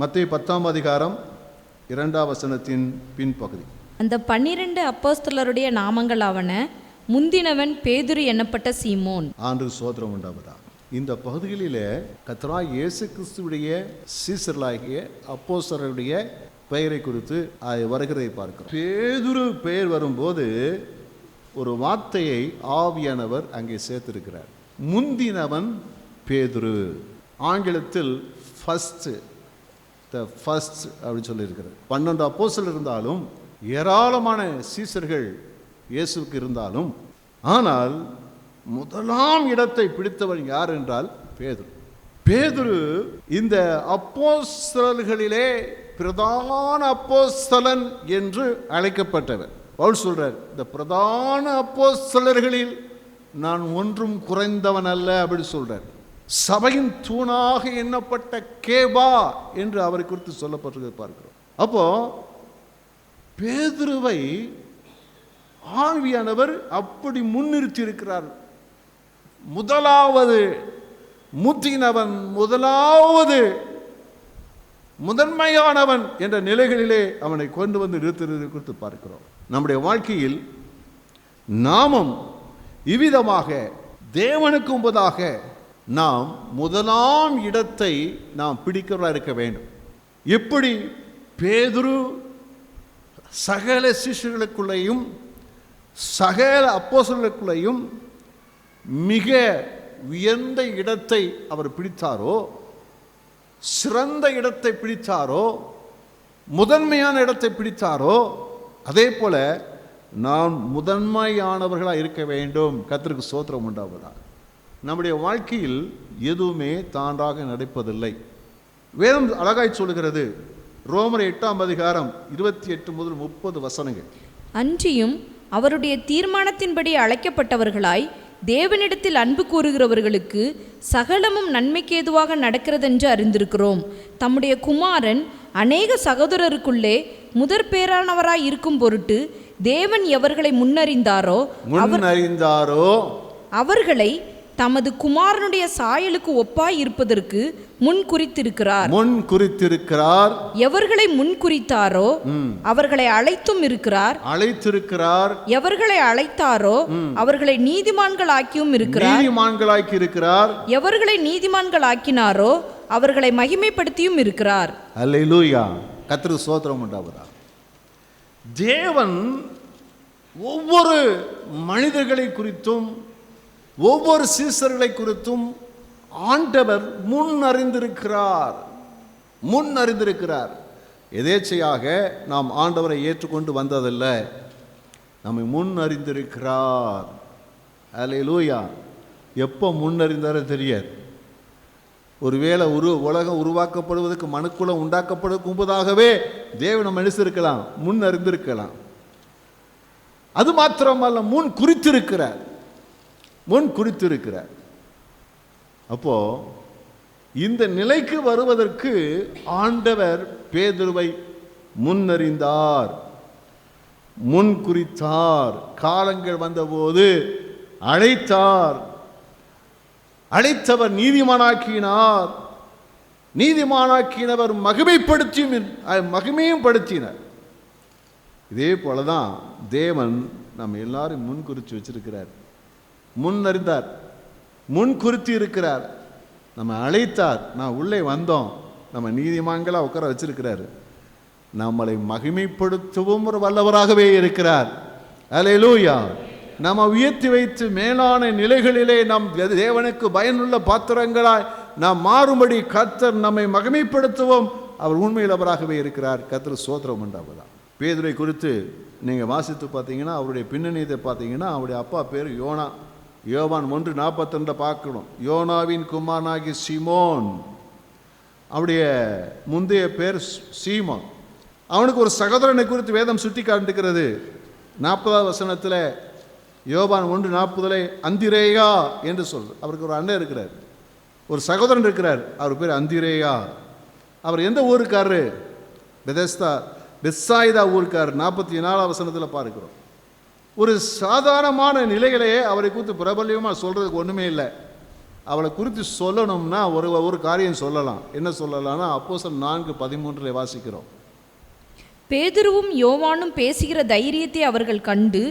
மத்தேயு 10ஆம் அதிகாரம் 2ஆம் வசனத்தின் பின்பகுதி. அந்த 12 அப்போஸ்தலருடைய நாமங்களாவன: முந்தினவன் பேதுரு என்னப்பட்ட சீமோன். ஆண்டு சோதரம் உண்டாவதா. இந்த பகுதிகளிலே கர்த்தராகிய இயேசு கிறிஸ்துவுடைய சீசர்களாகிய அப்போஸ்தலருடைய பெயரை குறித்து வருகிறதை பார்க்கிறோம். பேதுரு பெயர் வரும்போது ஒரு வார்த்தையை ஆவியானவர் அங்கே சேர்த்திருக்கிறார். முந்தினவன் பேதுரு. ஆங்கிலத்தில் ஃபர்ஸ்ட் அப்படின்னு சொல்லியிருக்கிறது. 12 அப்போஸ்தலர் இருந்தாலும் ஏராளமான சீசர்கள் இயேசுக்கு இருந்தாலும், ஆனால் முதலாம் இடத்தை பிடித்தவன் யார் என்றால் பேதுரு. பேதுரு இந்த அப்போஸ்தலர்களிலே பிரதான அப்போஸ்தலன் என்று அழைக்கப்பட்டவர். பவுல் சொல்றார், இந்த பிரதான அப்போஸ்தலர்களில் நான் ஒன்றும் குறைந்தவன் அல்ல அப்படி சொல்றார். சபையின் தூணாக எண்ணப்பட்ட கேபா என்று அவரை குறித்து சொல்லப்பட்டிருக்கிறது பார்க்கிறோம். அப்போ பேதுருவை ஆவியானவர் அப்படி முன்னிறுத்தி இருக்கிறார். முதலாவது முத்தினவன், முதலாவது முதன்மையானவன் என்ற நிலைகளிலே அவனை கொண்டு வந்து நிறுத்துவதை குறித்து பார்க்கிறோம். நம்முடைய வாழ்க்கையில் நாமும் இவ்விதமாக தேவனுக்கு முன்பதாக நாம் முதலாம் இடத்தை நாம் பிடிக்கிறவர்களாக இருக்க வேண்டும். எப்படி பேதுரு சகல சிஷ்யர்களுக்குள்ளேயும் சகல அப்போஸ்தலர்களுக்குள்ளேயும் மிக உயர்ந்த இடத்தை அவர் பிடித்தாரோ, சிறந்த இடத்தை பிடித்தாரோ, முதன்மையான இடத்தை பிடித்தாரோ, அதே போல நாம் முதன்மையானவர்களாக இருக்க வேண்டும். கர்த்தருக்கு ஸ்தோத்திரம் உண்டாவதாக. நம்முடைய வாழ்க்கையில் எதுவுமே தானாக நடப்பதில்லை. வேதம் அழகாய் சொல்லுகிறது. ரோமர் 8ஆம் அதிகாரம் 28 முதல் 30 வசனங்கள். அன்றியும் அவருடைய தீர்மானத்தின்படி அழைக்கப்பட்டவர்களாய் தேவனிடத்தில் அன்பு கூறுகிறவர்களுக்கு சகலமும் நன்மைக்கு ஏதுவாக நடக்கிறதென்று அறிந்திருக்கிறோம். தம்முடைய குமாரன் அநேக சகோதரருக்குள்ளே முதற் பேரானவராய் இருக்கும் பொருட்டு தேவன் எவர்களை முன்னறிந்தாரோ அவர்களை தமது குமாரனுடைய சாயலுக்கு ஒப்பாய் இருப்பதற்கு முன் குறித்திருக்கிறார். எவர்களை முன் குறித்தாரோ அவர்களை அழைத்தும் இருக்கிறார். எவர்களை அழைத்தாரோ அவர்களை நீதிமான்கள் ஆக்கியும் இருக்கிறார். எவர்களை நீதிமான்கள் ஆக்கினாரோ அவர்களை மகிமைப்படுத்தியும் இருக்கிறார். அல்லேலூயா. கர்த்தருக்கு ஸ்தோத்திரம் உண்டாவதாக. தேவன் ஒவ்வொரு மனிதர்களை குறித்தும் ஒவ்வொரு சீசர்களை குறித்தும் ஆண்டவர் முன்னறிந்திருக்கிறார். எதேச்சையாக நாம் ஆண்டவரை ஏற்றுக்கொண்டு வந்ததல்ல, நம்மை முன்னறிந்திருக்கிறார். அல்லேலூயா. எப்போ முன்னறிந்தாரோ தெரியாது. ஒருவேளை உலகம் உருவாக்கப்படுவதற்கு மனுக்குலம் உண்டாக்கப்படுவதற்கு முன்பதாகவே தேவன் நம்ம நினைச்சிருக்கலாம், முன்னறிந்திருக்கலாம். அது மாத்திரமல்ல, முன் குறித்திருக்கிறார். அப்போ இந்த நிலைக்கு வருவதற்கு ஆண்டவர் பேதுருவை முன்னறிந்தார், முன் குறித்தார். காலங்கள் வந்தபோது அழைத்தார். அழைத்தவர் நீதிமானாக்கினவர் மகிமையும் படுத்தினார். இதே போலதான் தேவன் நம்ம எல்லாரும் முன் குறித்து வச்சிருக்கிறார். முன்னறிந்தார், முன் குறித்து இருக்கிறார், நம்ம அழைத்தார், நான் உள்ளே வந்தோம், நம்ம நீதிமான்களாக உட்கார வச்சிருக்கிறார். நம்மளை மகிமைப்படுத்தவும் ஒரு வல்லவராகவே இருக்கிறார். அல்லேலூயா. நம்ம உயர்த்தி வைத்து மேலான நிலைகளிலே நாம் தேவனுக்கு பயனுள்ள பாத்திரங்களாய் நாம் மாறும்படி கர்த்தர் நம்மை மகிமைப்படுத்தவும் அவர் உண்மையில் அவராகவே இருக்கிறார். கர்த்தர் ஸ்தோத்திரம் உண்டாவதா. பேதுரை குறித்து நீங்கள் வாசித்து பார்த்தீங்கன்னா, அவருடைய பின்னணியத்தை பார்த்தீங்கன்னா, அவருடைய அப்பா பேர் யோனா. யோவான் 1:42 பார்க்கணும். யோனாவின் குமாரனாகி சீமோன். அவருடைய முந்தைய பேர் சீமோன். அவனுக்கு ஒரு சகோதரனை குறித்து வேதம் சுட்டி காட்டுகிறது. 40ஆவது வசனத்தில் யோவான் 1:40 அந்திரேயா என்று சொல்றார். அவருக்கு ஒரு அண்ணன் இருக்கிறார், ஒரு சகோதரன் இருக்கிறார். அவர் பேர் அந்திரேயா. அவர் எந்த ஊருக்காரரு? பெத்சாயிதா ஊருக்காரர். 44ஆவது வசனத்தில் பார்க்கிறோம். ஒரு சாதாரணமான நிலைகளையே அவரை குறித்து பிரபல்யமாக சொல்றதுக்கு ஒன்றுமே இல்லை. அவளை குறித்து சொல்லணும்னா ஒரு காரியம் சொல்லலாம். என்ன சொல்லலாம்னா அப்போஸ்தலர் 4:13 வாசிக்கிறோம். பேதுருவும் யோவானும் பேசுகிற தைரியத்தை அவர்கள் கண்டு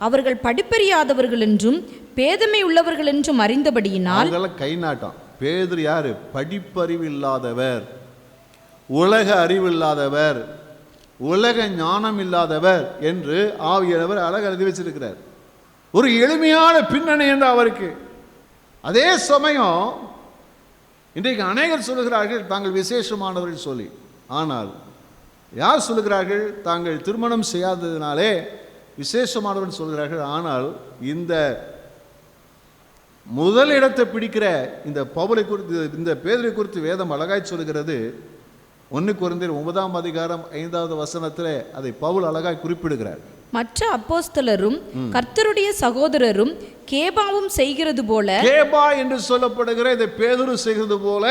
அவர்கள் படிப்பறியாதவர்கள் என்றும் பேதமை உள்ளவர்கள் என்றும் அறிந்தபடியினால் கை நாட்டம். பேதுரு யாரு? படிப்பறிவு இல்லாதவர், உலக அறிவு இல்லாதவர், உலக ஞானம் இல்லாதவர் என்று ஆவியானவர் அழகாக எழுதி வச்சிருக்கிறார். ஒரு எளிமையான பின்னணி என்று அவருக்கு. அதே சமயம் இன்றைக்கு அநேகர் சொல்லுகிறார்கள் தாங்கள் விசேஷமானவர்கள் சொல்லி. ஆனால் யார் சொல்லுகிறார்கள்? தாங்கள் திருமணம் செய்யாததினாலே விசேஷமானவர்கள் சொல்கிறார்கள். ஆனால் இந்த முதல் இடத்தை பிடிக்கிற இந்த பவுலை குறித்து, இந்த பேதுரை குறித்து வேதம் அழகாய் சொல்லுகிறது. 1 கொரிந்தியர் 9:5 அதை பவுல் அழகாய் குறிப்பிடுகிறார். மற்ற அப்போஸ்தலரும் கர்த்தருடைய சகோதரரும் கேபாவும் செய்கிறது போல, கேபா என்று சொல்லப்படுகிற இந்த பேதுரு செய்கிறது போல,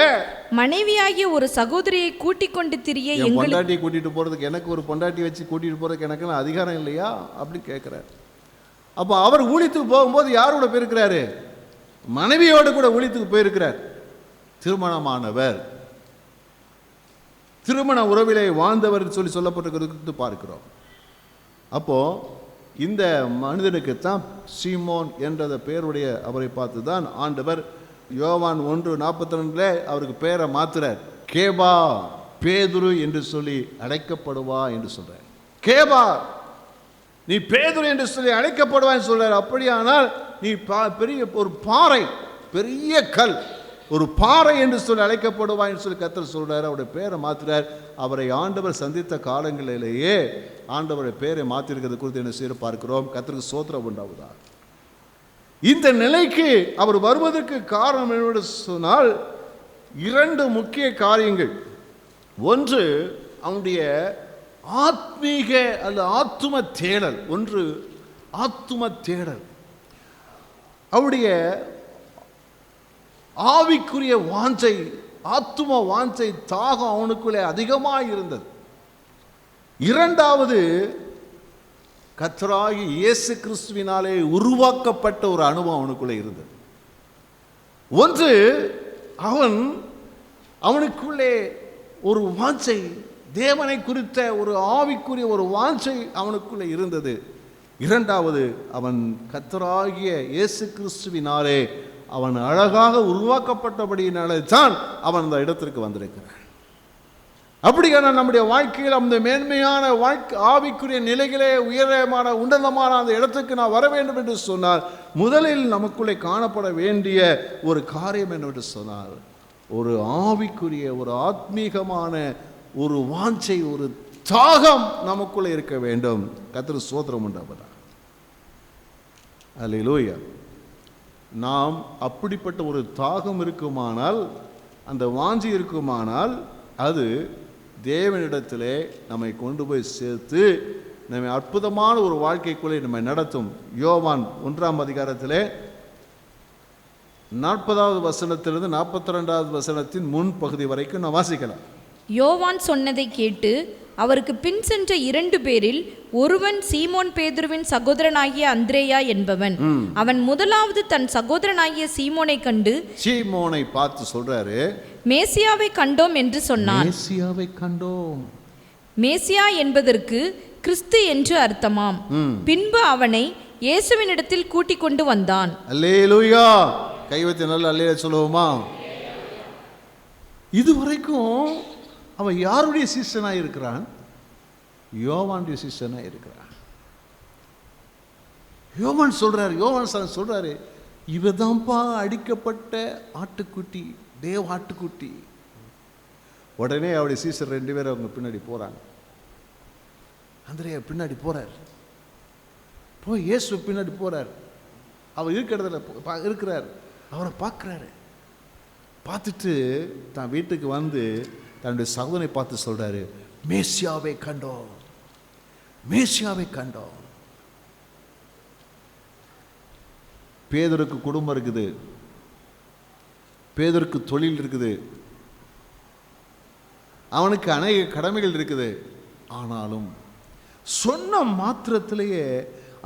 மனைவியாகிய ஒரு சகோதரியை கூட்டிக் கொண்டு திரிய எங்களுக்கு பொண்டாட்டியை கூட்டிட்டு போறதுக்கு, எனக்கு ஒரு பொண்டாட்டி வச்சு கூட்டிட்டு போறதுக்கு எனக்கு அதிகாரம் இல்லையா அப்படி கேட்கிறார். அப்போ அவர் ஊழியத்துக்கு போகும்போது யாரோட போயிருக்கிறாரு? மனைவியோடு கூட ஊழியத்துக்கு போயிருக்கிறார். திருமணமானவர், திருமண உறவிலே வாழ்ந்தவர் சொல்லி சொல்லப்பட்டிருக்கிறது பார்க்கிறோம். அப்போ இந்த மனிதனுக்கு தான் சீமோன் என்ற பெயருடைய அவரை பார்த்து தான் ஆண்டவர் யோவான் 1:42 அவருக்கு பெயரை மாத்துறார். கேபா, பேதுரு என்று சொல்லி அழைக்கப்படுவா என்று சொல்றார். கேபா, நீ பேதுரு என்று சொல்லி அழைக்கப்படுவான்னு சொல்றார். அப்படியானால் நீ பெரிய ஒரு பாறை, பெரிய கல், ஒரு பாறை என்று சொல்லி அழைக்கப்படுவாய் என்று சொல்லி கர்த்தர் சொல்றார். அவருடைய பேரை மாத்துறார். அவரை ஆண்டவர் சந்தித்த காலங்களிலேயே ஆண்டவருடைய பேரை மாற்றிருக்கிறது குறித்து என்ன செய்ய பார்க்கிறோம். கர்த்தருக்கு ஸ்தோத்திரம் உண்டாவதா. இந்த நிலைக்கு அவர் வருவதற்கு காரணம் என்னவென்று சொன்னால் 2 முக்கிய காரியங்கள். ஒன்று அவனுடைய ஆத்மீக அல்ல ஆத்தும தேடல். ஒன்று ஆத்தும தேடல். அவருடைய ஆவிக்குரிய வாஞ்சை, ஆத்தும வாஞ்சை, தாகம் அவனுக்குள்ளே அதிகமாக இருந்தது. இரண்டாவது, கர்த்தராகிய இயேசு கிறிஸ்துவினாலே உருவாக்கப்பட்ட ஒரு அனுபவம் அவனுக்குள்ளே இருந்தது. ஒன்று, அவனுக்குள்ளே ஒரு வாஞ்சை, தேவனை குறித்த ஒரு ஆவிக்குரிய ஒரு வாஞ்சை அவனுக்குள்ளே இருந்தது. இரண்டாவது, அவன் கர்த்தராகிய இயேசு கிறிஸ்துவினாலே அவன் அழகாக உருவாக்கப்பட்டபடியினாலே தான் அவன் அந்த இடத்திற்கு வந்திருக்கிறான். அப்படியான நம்முடைய வாழ்க்கையில் அந்த மேன்மையான ஆவிக்குரிய நிலைகளே உயரமான உன்னதமான அந்த இடத்துக்கு நான் வர வேண்டும் என்று சொன்னால் முதலில் நமக்குள்ளே காணப்பட வேண்டிய ஒரு காரியம் என்னவென்று சொன்னால் ஒரு ஆவிக்குரிய ஒரு ஆத்மீகமான ஒரு வாஞ்சை, ஒரு தாகம் நமக்குள்ளே இருக்க வேண்டும். கர்த்தருக்கு ஸ்தோத்திரம் உண்டாவதாக. அல்லேலூயா. நாம் அப்படிப்பட்ட ஒரு தாகம் இருக்குமானால், அந்த வாஞ்சி இருக்குமானால், அது தேவனிடத்திலே நம்மை கொண்டு போய் சேர்த்து நம்மை அற்புதமான ஒரு வாழ்க்கைக்குள்ளே நம்மை நடத்தும். யோவான் 1 40வது வசனத்திலிருந்து 42வது வசனத்தின் முன் பகுதி வரைக்கும் நான் வாசிக்கலாம். யோவான் சொன்னதை கேட்டு அவருக்கு பின் சென்ற 2 பேரில் ஒருவன் சீமோன் பேதுருவின் சகோதரனாகிய அந்திரேயா என்பவன். அவன் முதலாவது தன் சகோதரனாகிய சீமோனை கண்டு, சீமோனை பார்த்து சொல்றாரு, மேசியாவை கண்டோம் என்று சொன்னான். மேசியாவை கண்டோம். மேசியா என்பதற்கு கிறிஸ்து என்று அர்த்தமாம். பின்பு அவனை இயேசுவினிடத்தில் கூட்டிக் கொண்டு வந்தான். அல்லேலூயா. கைவத்தி நல்ல அல்லேலூயா சொல்லுவோமா? இதுவரைக்கும் அவன் யாருடைய சிஷ்யனாக இருக்கிறான்? யோவானுடைய சிஷ்யனாக இருக்கிறான். யோவான் சொல்றாரு, இவதான்ப்பா அடிக்கப்பட்ட ஆட்டுக்குட்டி, தேவ ஆட்டுக்குட்டி. உடனே அவருடைய சீசர் 2 பேரும் அவங்க பின்னாடி போறாங்க. அந்திரேயா பின்னாடி போறார், போய் இயேசு பின்னாடி போறார். அவர் இருக்கிறதுல இருக்கிறார். அவரை பார்க்குறாரு. பார்த்துட்டு தான் வீட்டுக்கு வந்து தன்னுடைய சகோதரனை பார்த்து சொல்றாரு, மேசியாவை கண்டோம், மேசியாவை கண்டோம். பேதுருக்கு குடும்பம் இருக்குது, பேதுருக்கு தொழில் இருக்குது, அவனுக்கு அநேக கடமைகள் இருக்குது. ஆனாலும் சொன்ன மாத்திரத்திலேயே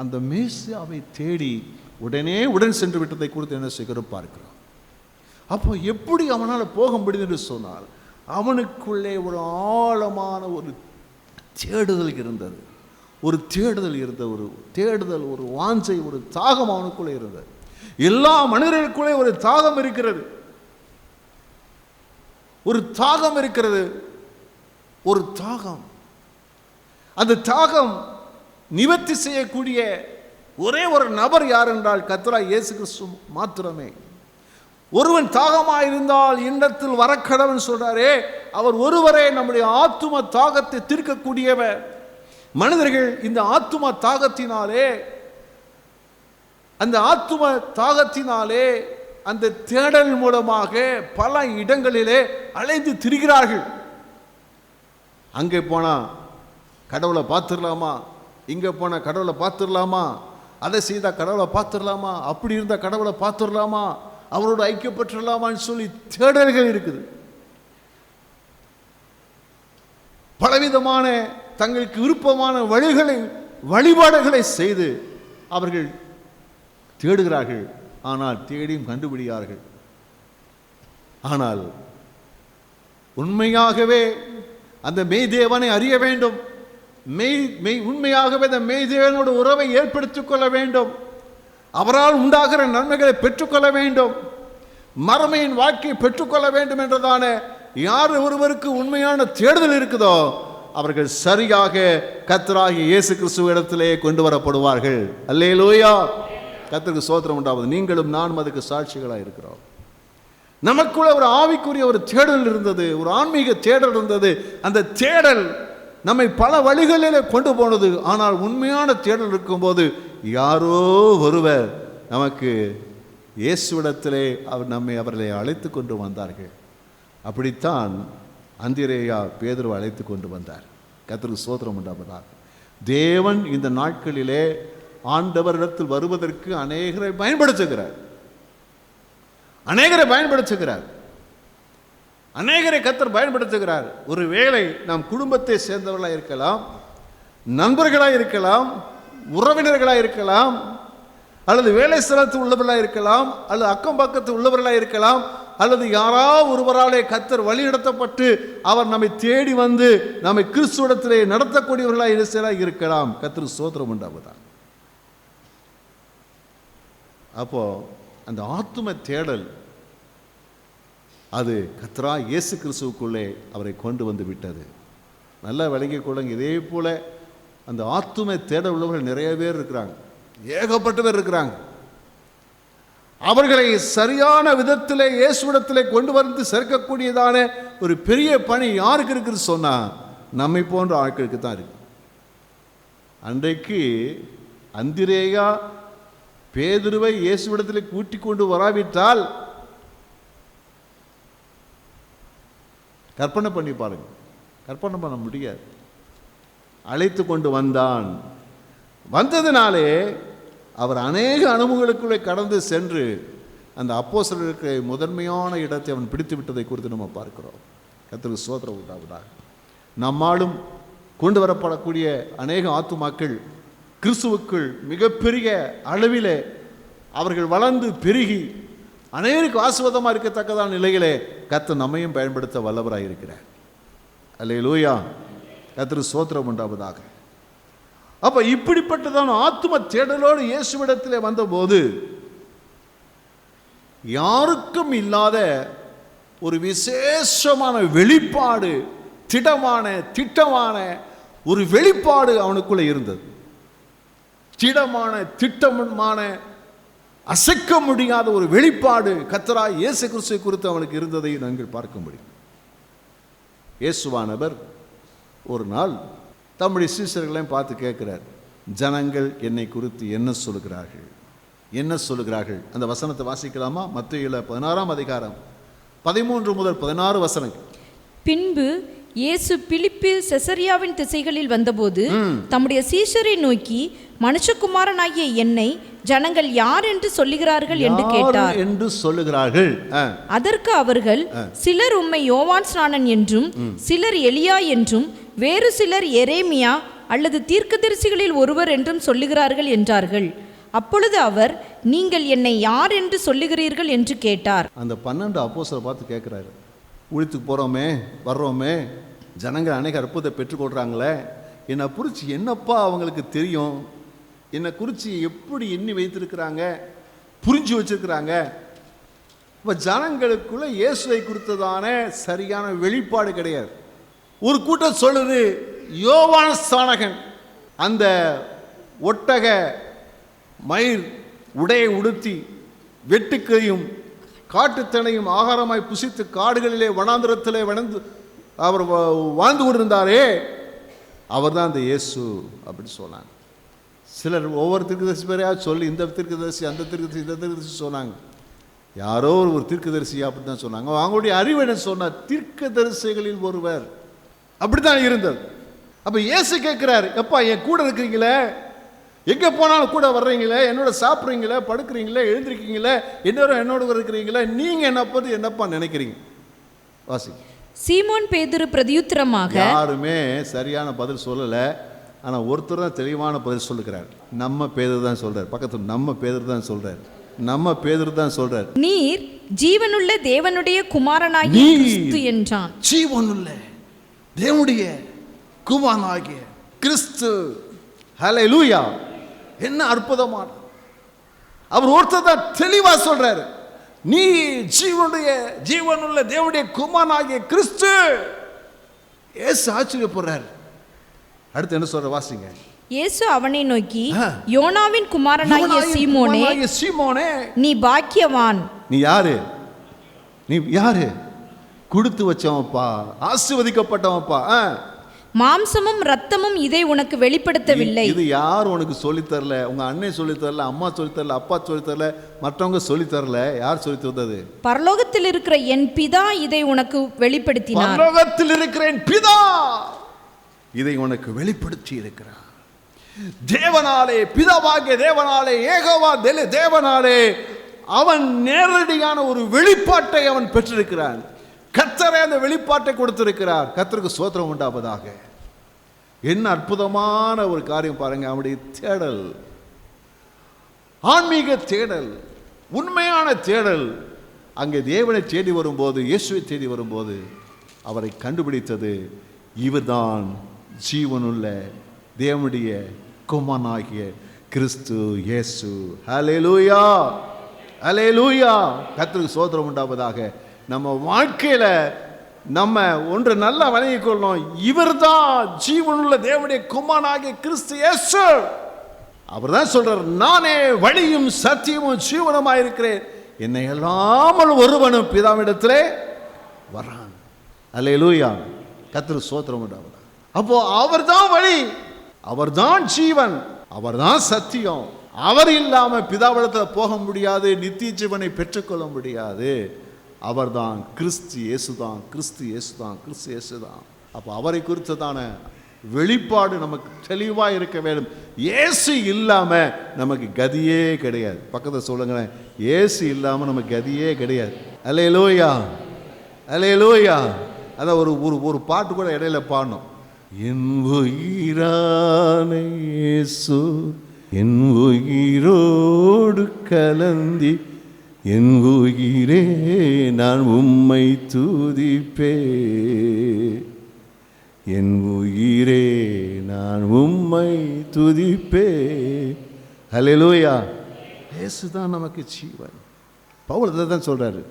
அந்த மேசியாவை தேடி உடன் சென்று விட்டதை குறித்து என்ன செய்கிறோம் பார்க்கிறோம். அப்போ எப்படி அவனால் போக முடியுது என்று சொன்னால், அவனுக்குள்ளே ஒரு ஆழமான ஒரு தேடுதல் இருந்தது. ஒரு தேடுதல் இருந்த ஒரு தேடுதல், ஒரு வாஞ்சை, ஒரு தாகம் அவனுக்குள்ளே இருந்தது. எல்லா மனிதர்களுக்குள்ளே ஒரு தாகம் இருக்கிறது, ஒரு தாகம் இருக்கிறது, ஒரு தாகம். அந்த தாகம் நிவர்த்தி செய்யக்கூடிய ஒரே ஒரு நபர் யார் என்றால் கர்த்தராகிய இயேசு கிறிஸ்து மாத்திரமே. ஒருவன் தாகமாயிருந்தால் என்னிடத்தில் வரக்கடவன் சொல்றாரே, அவர் ஒருவரே நம்முடைய ஆத்தும தாகத்தை தீர்க்கக்கூடியவர். மனிதர்கள் இந்த ஆத்தும தாகத்தினாலே, அந்த ஆத்தும தாகத்தினாலே, அந்த தேடல் மூலமாக பல இடங்களிலே அலைந்து திரிகிறார்கள். அங்கே போனா கடவுளை பார்த்துடலாமா, இங்கே போனால் கடவுளை பார்த்துடலாமா, அதை செய்தால் கடவுளை பார்த்துடலாமா, அப்படி இருந்தால் கடவுளை பார்த்துடலாமா, அவரோடு ஐக்கியப்பட்டுடலாமான்னு சொல்லி தேடல்கள் இருக்குது. பலவிதமான தங்களுக்கு விருப்பமான வழிபாடுகளை செய்து அவர்கள் தேடுகிறார்கள். ஆனால் தேடியும் கண்டுபிடிக்கிறார்கள். ஆனால் உண்மையாகவே அந்த மெய்தேவனை அறிய வேண்டும், உண்மையாகவே அந்த மெய்தேவனோட உறவை ஏற்படுத்திக் கொள்ள வேண்டும், அவரால் உண்டாகிற நன்மைகளை பெற்றுக்கொள்ள வேண்டும், மறுமையின் வாழ்க்கையை பெற்றுக்கொள்ள வேண்டும் என்றதான யார் ஒருவருக்கு உண்மையான தேடுதல் இருக்குதோ அவர்கள் சரியாக கர்த்தராகிய இயேசு கிறிஸ்துவ இடத்திலே கொண்டு வரப்படுவார்கள். அல்லேலூயா, கர்த்தருக்கு ஸ்தோத்திரம் உண்டாவது. நீங்களும் நானும் அதுக்கு சாட்சிகளாக இருக்கிறோம். நமக்குள்ள ஒரு ஆவிக்குரிய ஒரு தேடல் இருந்தது, ஒரு ஆன்மீக தேடல் இருந்தது. அந்த தேடல் நம்மை பல வழிகளில் கொண்டு போனது. ஆனால் உண்மையான தேடல் இருக்கும்போது யாரோ ஒருவர் நமக்கு இயேசுவிடத்திலே அவர்களை அழைத்து கொண்டு வந்தார்கள். அப்படித்தான் அந்திரேயா பேதுருவை அழைத்து கொண்டு வந்தார். கர்த்தருக்கு ஸ்தோத்திரம் உண்டாவதாக. தேவன் இந்த நாட்களிலே ஆண்டவரிடத்தில் வருவதற்கு அநேகரை பயன்படுத்துகிறார். அநேகரை கர்த்தர் பயன்படுத்துகிறார். ஒரு வேளை நாம் குடும்பத்தை சேர்ந்தவர்களாக இருக்கலாம், நண்பர்களாக இருக்கலாம், உறவினர்களாக இருக்கலாம், அல்லது வேலை ஸ்தலத்தில் உள்ளவர்களாக இருக்கலாம், அல்லது அக்கம் பக்கத்தில் உள்ளவர்களாக இருக்கலாம், அல்லது யாராவது ஒருவராலே கர்த்தர் வழிநடத்தப்பட்டு அவர் நம்மை தேடி வந்து நம்மை கிறிஸ்துவிடத்திலே நடத்தக்கூடியவர்களாக இருக்கலாம். கர்த்தருக்கு ஸ்தோத்திரம் உண்டாவதாக. அப்போ அந்த ஆத்தும தேடல் அது கர்த்தராகிய இயேசு கிறிஸ்துவுக்குள்ளே அவரை கொண்டு வந்து விட்டது. நல்லா விளங்கிக் கொள்ளுங்க. இதே போல அந்த ஆத்தும தேடல் உள்ளவர்கள் நிறைய பேர் இருக்கிறாங்க, ஏகப்பட்ட பேர் இருக்கிறாங்க. அவர்களை சரியான விதத்திலே இயேசுவிடத்திலே கொண்டு வந்து சேர்க்கக்கூடியதான ஒரு பெரிய பணி யாருக்கு இருக்குன்னு சொன்னா நம்மை போன்ற ஆட்களுக்கு தான் இருக்கு. அன்றைக்கு அந்திரேயா பேதுருவை இயேசுவிடத்திலே கூட்டி கொண்டு வராவிட்டால் கற்பனை பண்ணி பாருங்க, கற்பனை பண்ண முடியாது. அழைத்து கொண்டு வந்தான். வந்ததினாலே அவர் அநேக அனுபவங்களுக்குள்ளே கடந்து சென்று அந்த அப்போஸ்தலருக்கு முதன்மையான இடத்தை அவன் பிடித்து விட்டதை குறித்து நம்ம பார்க்கிறோம். கர்த்தருக்கு ஸ்தோத்திரம் உண்டாவதாக. நம்மாலும் கொண்டு வரப்படக்கூடிய அநேக ஆத்துமாக்கள் கிறிஸ்துவுக்குள் மிகப்பெரிய அளவிலே அவர்கள் வளர்ந்து பெருகி அநேருக்கு ஆசீர்வாதமாக இருக்கத்தக்கதான நிலையிலே கர்த்தர் நம்மையும் பயன்படுத்த வல்லவராக இருக்கிறார். அல்லேலூயா, கர்த்தருக்கு ஸ்தோத்திரம் உண்டாவதாக. அப்ப இப்படிப்பட்டதான ஆத்தும தேடலோடு இயேசுவிடத்திலே வந்தபோது யாருக்கும் இல்லாத ஒரு விசேஷமான வெளிப்பாடு, திட்டமான ஒரு வெளிப்பாடு அவனுக்குள்ள இருந்தது. திட்டமான அசைக்க முடியாத ஒரு வெளிப்பாடு கர்த்தராகிய இயேசு கிறிஸ்துவை குறித்து அவனுக்கு இருந்ததை நாங்கள் பார்க்க முடியும். இயேசுவானவர் ஒரு நாள் தம்முடைய சீஷர்களையும் பார்த்து கேட்கிறார், ஜனங்கள் என்னை குறித்து என்ன சொல்லுகிறார்கள்? அந்த வசனத்தை வாசிக்கலாமா? மத்தேயுல 16ஆம் அதிகாரம் 13 முதல் 16 வசனங்கள். பின்பு இயேசு பிலிப்பி செசரியாவின் திசைகளில் வந்தபோது தம்முடைய சீஷரை நோக்கி, மனுஷகுமாரனாகிய என்னை ஜனங்கள் யார் என்று சொல்லுகிறார்கள் என்று கேட்டார். என்று சொல்லுகிறார்கள். அதற்கு அவர்கள், சிலர் உம்மை யோவான் ஸ்நானன் என்றும், சிலர் எலியா என்றும், வேறு சிலர் எரேமியா அல்லது தீர்க்கதரிசிகளில் ஒருவர் என்றும் சொல்லுகிறார்கள் என்றார்கள். அப்பொழுது அவர், நீங்கள் என்னை யார் என்று சொல்லுகிறீர்கள் என்று கேட்டார். அந்த 12 அப்போஸ்தலரை பார்த்து கேட்குறாரு, ஊழியத்துக்கு போகிறோமே வர்றோமே, ஜனங்கள் அநேக அற்புதத்தை பெற்றுக்கொள்கிறாங்களே, என்னை குறித்து என்னப்பா அவங்களுக்கு தெரியும், என்னை குறித்து எப்படி எண்ணி வைத்திருக்கிறாங்க, புரிஞ்சு வச்சிருக்கிறாங்க. இப்போ ஜனங்களுக்குள்ள இயேசுவை குறித்ததான சரியான வெளிப்பாடு கிடையாது. ஒரு கூட்டம் சொல்லுது, யோவான் ஸ்நானகன் அந்த ஒட்டக மயிர் உடையை உடுத்தி வெட்டுக்கையும் காட்டுத்தனையும் ஆகாரமாய் புசித்து காடுகளிலே வனாந்திரத்திலே அவர் வாழ்ந்து கொண்டிருந்தாரே, அவர் தான் அந்த இயேசு அப்படின்னு சொன்னாங்க. சிலர் ஒவ்வொரு தீர்க்கதரிசி பேரையாக சொல்லி, இந்த தீர்க்கதரிசி அந்த தீர்க்கதரிசி இந்த தீர்க்கதரிசி சொன்னாங்க. யாரோ ஒரு தீர்க்கதரிசி அப்படி தான் சொன்னாங்க. அவங்களுடைய அறிவு என்ன சொன்னார், தீர்க்கதரிசிகளில் ஒருவர் அப்படி தான் இருந்தது. அப்போ இயேசு கேட்குறாரு, எப்பா என் கூட இருக்கிறீங்களே, எங்கே போனாலும் கூட வர்றீங்களே, என்னோட சாப்பிட்றீங்களே, படுக்கிறீங்களே, எழுந்திருக்கீங்களே, என்னோட இருக்கிறீங்களே, நீங்கள் என்ன பற்றி என்னப்பா நினைக்கிறீங்க? வாசி. சீமோன் பேதுரு பிரதியுத்தரமாக, யாருமே சரியான பதில் சொல்லலை, ஆனால் ஒருத்தர் தான் தெளிவான பதில் சொல்லுகிறார். நம்ம பேதுரு தான் சொல்றார். பக்கத்தில் நம்ம பேதுரு தான் சொல்றார். நம்ம பேதுரு தான் சொல்றார், நீர் ஜீவனுள்ள தேவனுடைய குமாரனாகிய கிறிஸ்து என்றான். ஜீவனுள்ள தேவனுடைய குமாரனாகிய கிறிஸ்து. ஹல்லேலூயா! என்ன அற்புதமான, அவர் ஒருத்தர் தான் தெளிவா சொல்றாரு, நீ ஜீவனுள்ள தேவனுடைய குமாரனாகிய கிறிஸ்து. இயேசு ஆச்சரியப்படுறாரு. அடுத்து என்ன சொல்ற, வாசிங்க. இயேசு அவனை நோக்கி, யோனாவின் குமாரனாகிய சீமோனே, நீ பாக்கியவான். நீ யாரு? கொடுத்து வச்சவன்ப்பா, ஆசீர்வதிக்கப்பட்டவன்ப்பா. மாம்சமும் ரத்தமும் இதை உனக்கு வெளிப்படுத்தவில்லை. இது யார் உனக்கு சொல்லி தரல? உங்க அண்ணன் சொல்லி தரல, அம்மா சொல்லி தரல, அப்பா சொல்லி தரல, மற்றவங்க சொல்லி தரல. யார் சொல்லி தந்தது? பரலோகத்தில் இருக்கிற என் பிதா இதை உனக்கு வெளிப்படுத்தினார். பரலோகத்தில் இருக்கிற என் பிதா இதை உனக்கு வெளிப்படுத்தி இருக்கிறார். தேவனாலே, பிதாவாகிய தேவனாலே, ஏகோவா தேவனாலே அவன் நேரடியான ஒரு வெளிப்பாட்டை அவன் பெற்றிருக்கிறான். கர்த்தரே அந்த வெளிப்பாட்டை கொடுத்திருக்கிறார். கர்த்தருக்கு ஸ்தோத்திரம் உண்டாவதாக. என்ன அற்புதமான ஒரு காரியம் பாருங்க. அவனுடைய தேடல், ஆன்மீக தேடல், உண்மையான தேடல், அங்கே தேவனை தேடி வரும்போது, இயேசுவை தேடி வரும்போது அவரை கண்டுபிடித்தது, இவர்தான் ஜீவனுள்ள தேவனுடைய குமாரனாகிய கிறிஸ்து இயேசு. ஹல்லேலூயா, ஹல்லேலூயா. கர்த்தருக்கு ஸ்தோத்திரம் உண்டாவதாக. நம்ம வாழ்க்கையில நம்ம ஒன்று நல்லா வழங்கிக் கொள்ளணும், இவர்தான் ஜீவனுள்ள தேவனுடைய குமாரனாகிய கிறிஸ்து இயேசு. அவர் தான் சொல்றார், நானே வழியும் சத்தியமும் ஜீவனுமாய் இருக்கிறேன், என்னை அல்லாமல் ஒருவனும் பிதாவிடத்திலே வரான். ஹல்லேலூயா. கர்த்தருக்கு ஸ்தோத்திரம் உண்டாவதாக. அப்போ அவர்தான் வழி, அவர்தான் ஜீவன், அவர்தான் சத்தியம். அவர் இல்லாம பிதாவிடத்தில் போக முடியாது, நித்திய ஜீவனை பெற்றுக்கொள்ள முடியாது. அவர்தான் கிறிஸ்து இயேசுதான், கிறிஸ்து இயேசுதான், கிறிஸ்து இயேசுதான். அப்போ அவரை குறித்ததான வெளிப்பாடு நமக்கு தெளிவாக இருக்க வேண்டும். இயேசு இல்லாம நமக்கு கதியே கிடையாது. பக்கத்தில் சொல்லுங்களேன், இயேசு இல்லாம நமக்கு கதியே கிடையாது. அல்லேலூயா, அல்லேலூயா. அதான் ஒரு பாட்டு கூட இடையில பாடணும். என் உயிரான இயேசு என் உயிரோடு கலந்தி, என் உயிரே நான் உம்மை துதிப்பே, என் உயிரே நான் உம்மை துதிப்பே. ஹல்லேலூயா. இயேசு தான் நமக்கு ஜீவன். பவுல் தான் சொல்றாரு,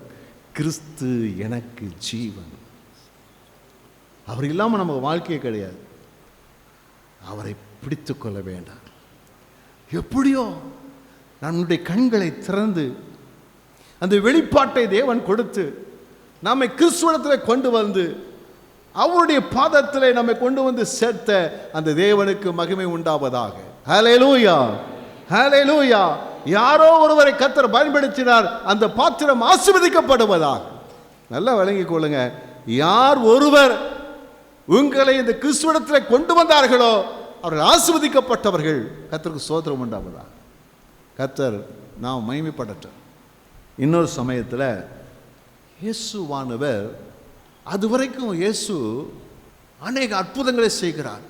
கிறிஸ்து எனக்கு ஜீவன். அவர் இல்லாமல் நமக்கு வாழ்க்கையே கிடையாது. அவரை பிடித்து கொள்ள வேண்டாம். எப்படியோ நம்முடைய கண்களை திறந்து அந்த வெளிப்பாட்டை தேவன் கொடுத்து நம்மை கிறிஸ்துவத்தில் கொண்டு வந்து அவருடைய பாதத்தில் நம்மை கொண்டு வந்து சேர்த்த அந்த தேவனுக்கு மகிமை உண்டாவதாக. ஹல்லேலூயா, ஹல்லேலூயா. யாரோ ஒருவரை கர்த்தர் பயன்படுத்தினார், அந்த பாத்திரம் ஆசீர்வதிக்கப்படுவதாக. நல்லா விளங்கிக் கொள்ளுங்க. யார் ஒருவர் உங்களை இந்த கிறிஸ்துவத்தில் கொண்டு வந்தார்களோ அவர்கள் ஆசீர்வதிக்கப்பட்டவர்கள். கர்த்தருக்கு ஸ்தோத்திரம் உண்டாவதாக. கர்த்தர் நாம் மகிமைப்படட்டும். இன்னொரு சமயத்தில் இயேசுவானவர், அதுவரைக்கும் இயேசு அநேக அற்புதங்களை செய்கிறார்.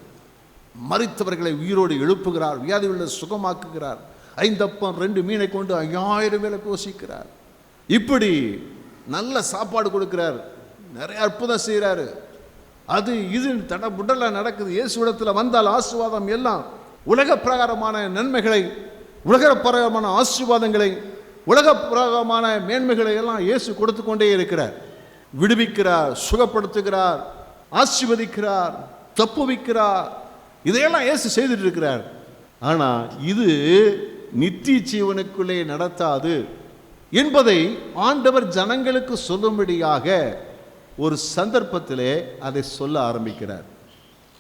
மரித்தவர்களை உயிரோடு எழுப்புகிறார், வியாதிகளை சுகமாக்குகிறார், 5 அப்பம் 2 மீனை கொண்டு 5000 பேரை போஷிக்கிறார். இப்படி நல்ல சாப்பாடு கொடுக்கிறார், நிறைய அற்புதம் செய்கிறாரு. அது இது தட புடல நடக்குது. இயேசுவிடத்தில் வந்தால் ஆசீர்வாதம் எல்லாம், உலக பிரகாரமான நன்மைகளை, உலக பிரகாரமான ஆசீர்வாதங்களை, உலக பிரகாரமான மேன்மைகளை எல்லாம் இயேசு கொடுத்து கொண்டே இருக்கிறார். விடுவிக்கிறார், சுகப்படுத்துகிறார், ஆசீர்வதிக்கிறார், தப்புவிக்கிறார். இதையெல்லாம் இயேசு செய்துட்டு இருக்கிறார். ஆனால் இது நித்திய ஜீவனுக்குள்ளே நடத்தாது என்பதை ஆண்டவர் ஜனங்களுக்கு சொல்லும்படியாக ஒரு சந்தர்ப்பத்திலே அதை சொல்ல ஆரம்பிக்கிறார்.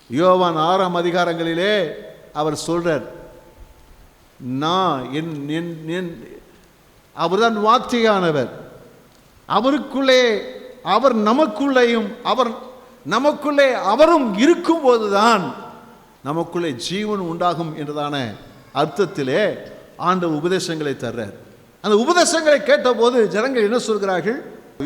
யோவான் 6ஆம் அதிகாரங்களிலே அவர் சொல்றார், நான் அவர்தான் வார்த்தையானவர், அவருக்குள்ளே அவர் நமக்குள்ளேயும் அவர் நமக்குள்ளே அவரும் இருக்கும்போதுதான் நமக்குள்ளே ஜீவன் உண்டாகும் என்றதான அர்த்தத்திலே ஆண்டவர் உபதேசங்களை தர்றார். அந்த உபதேசங்களை கேட்டபோது ஜனங்கள் என்ன சொல்கிறார்கள்?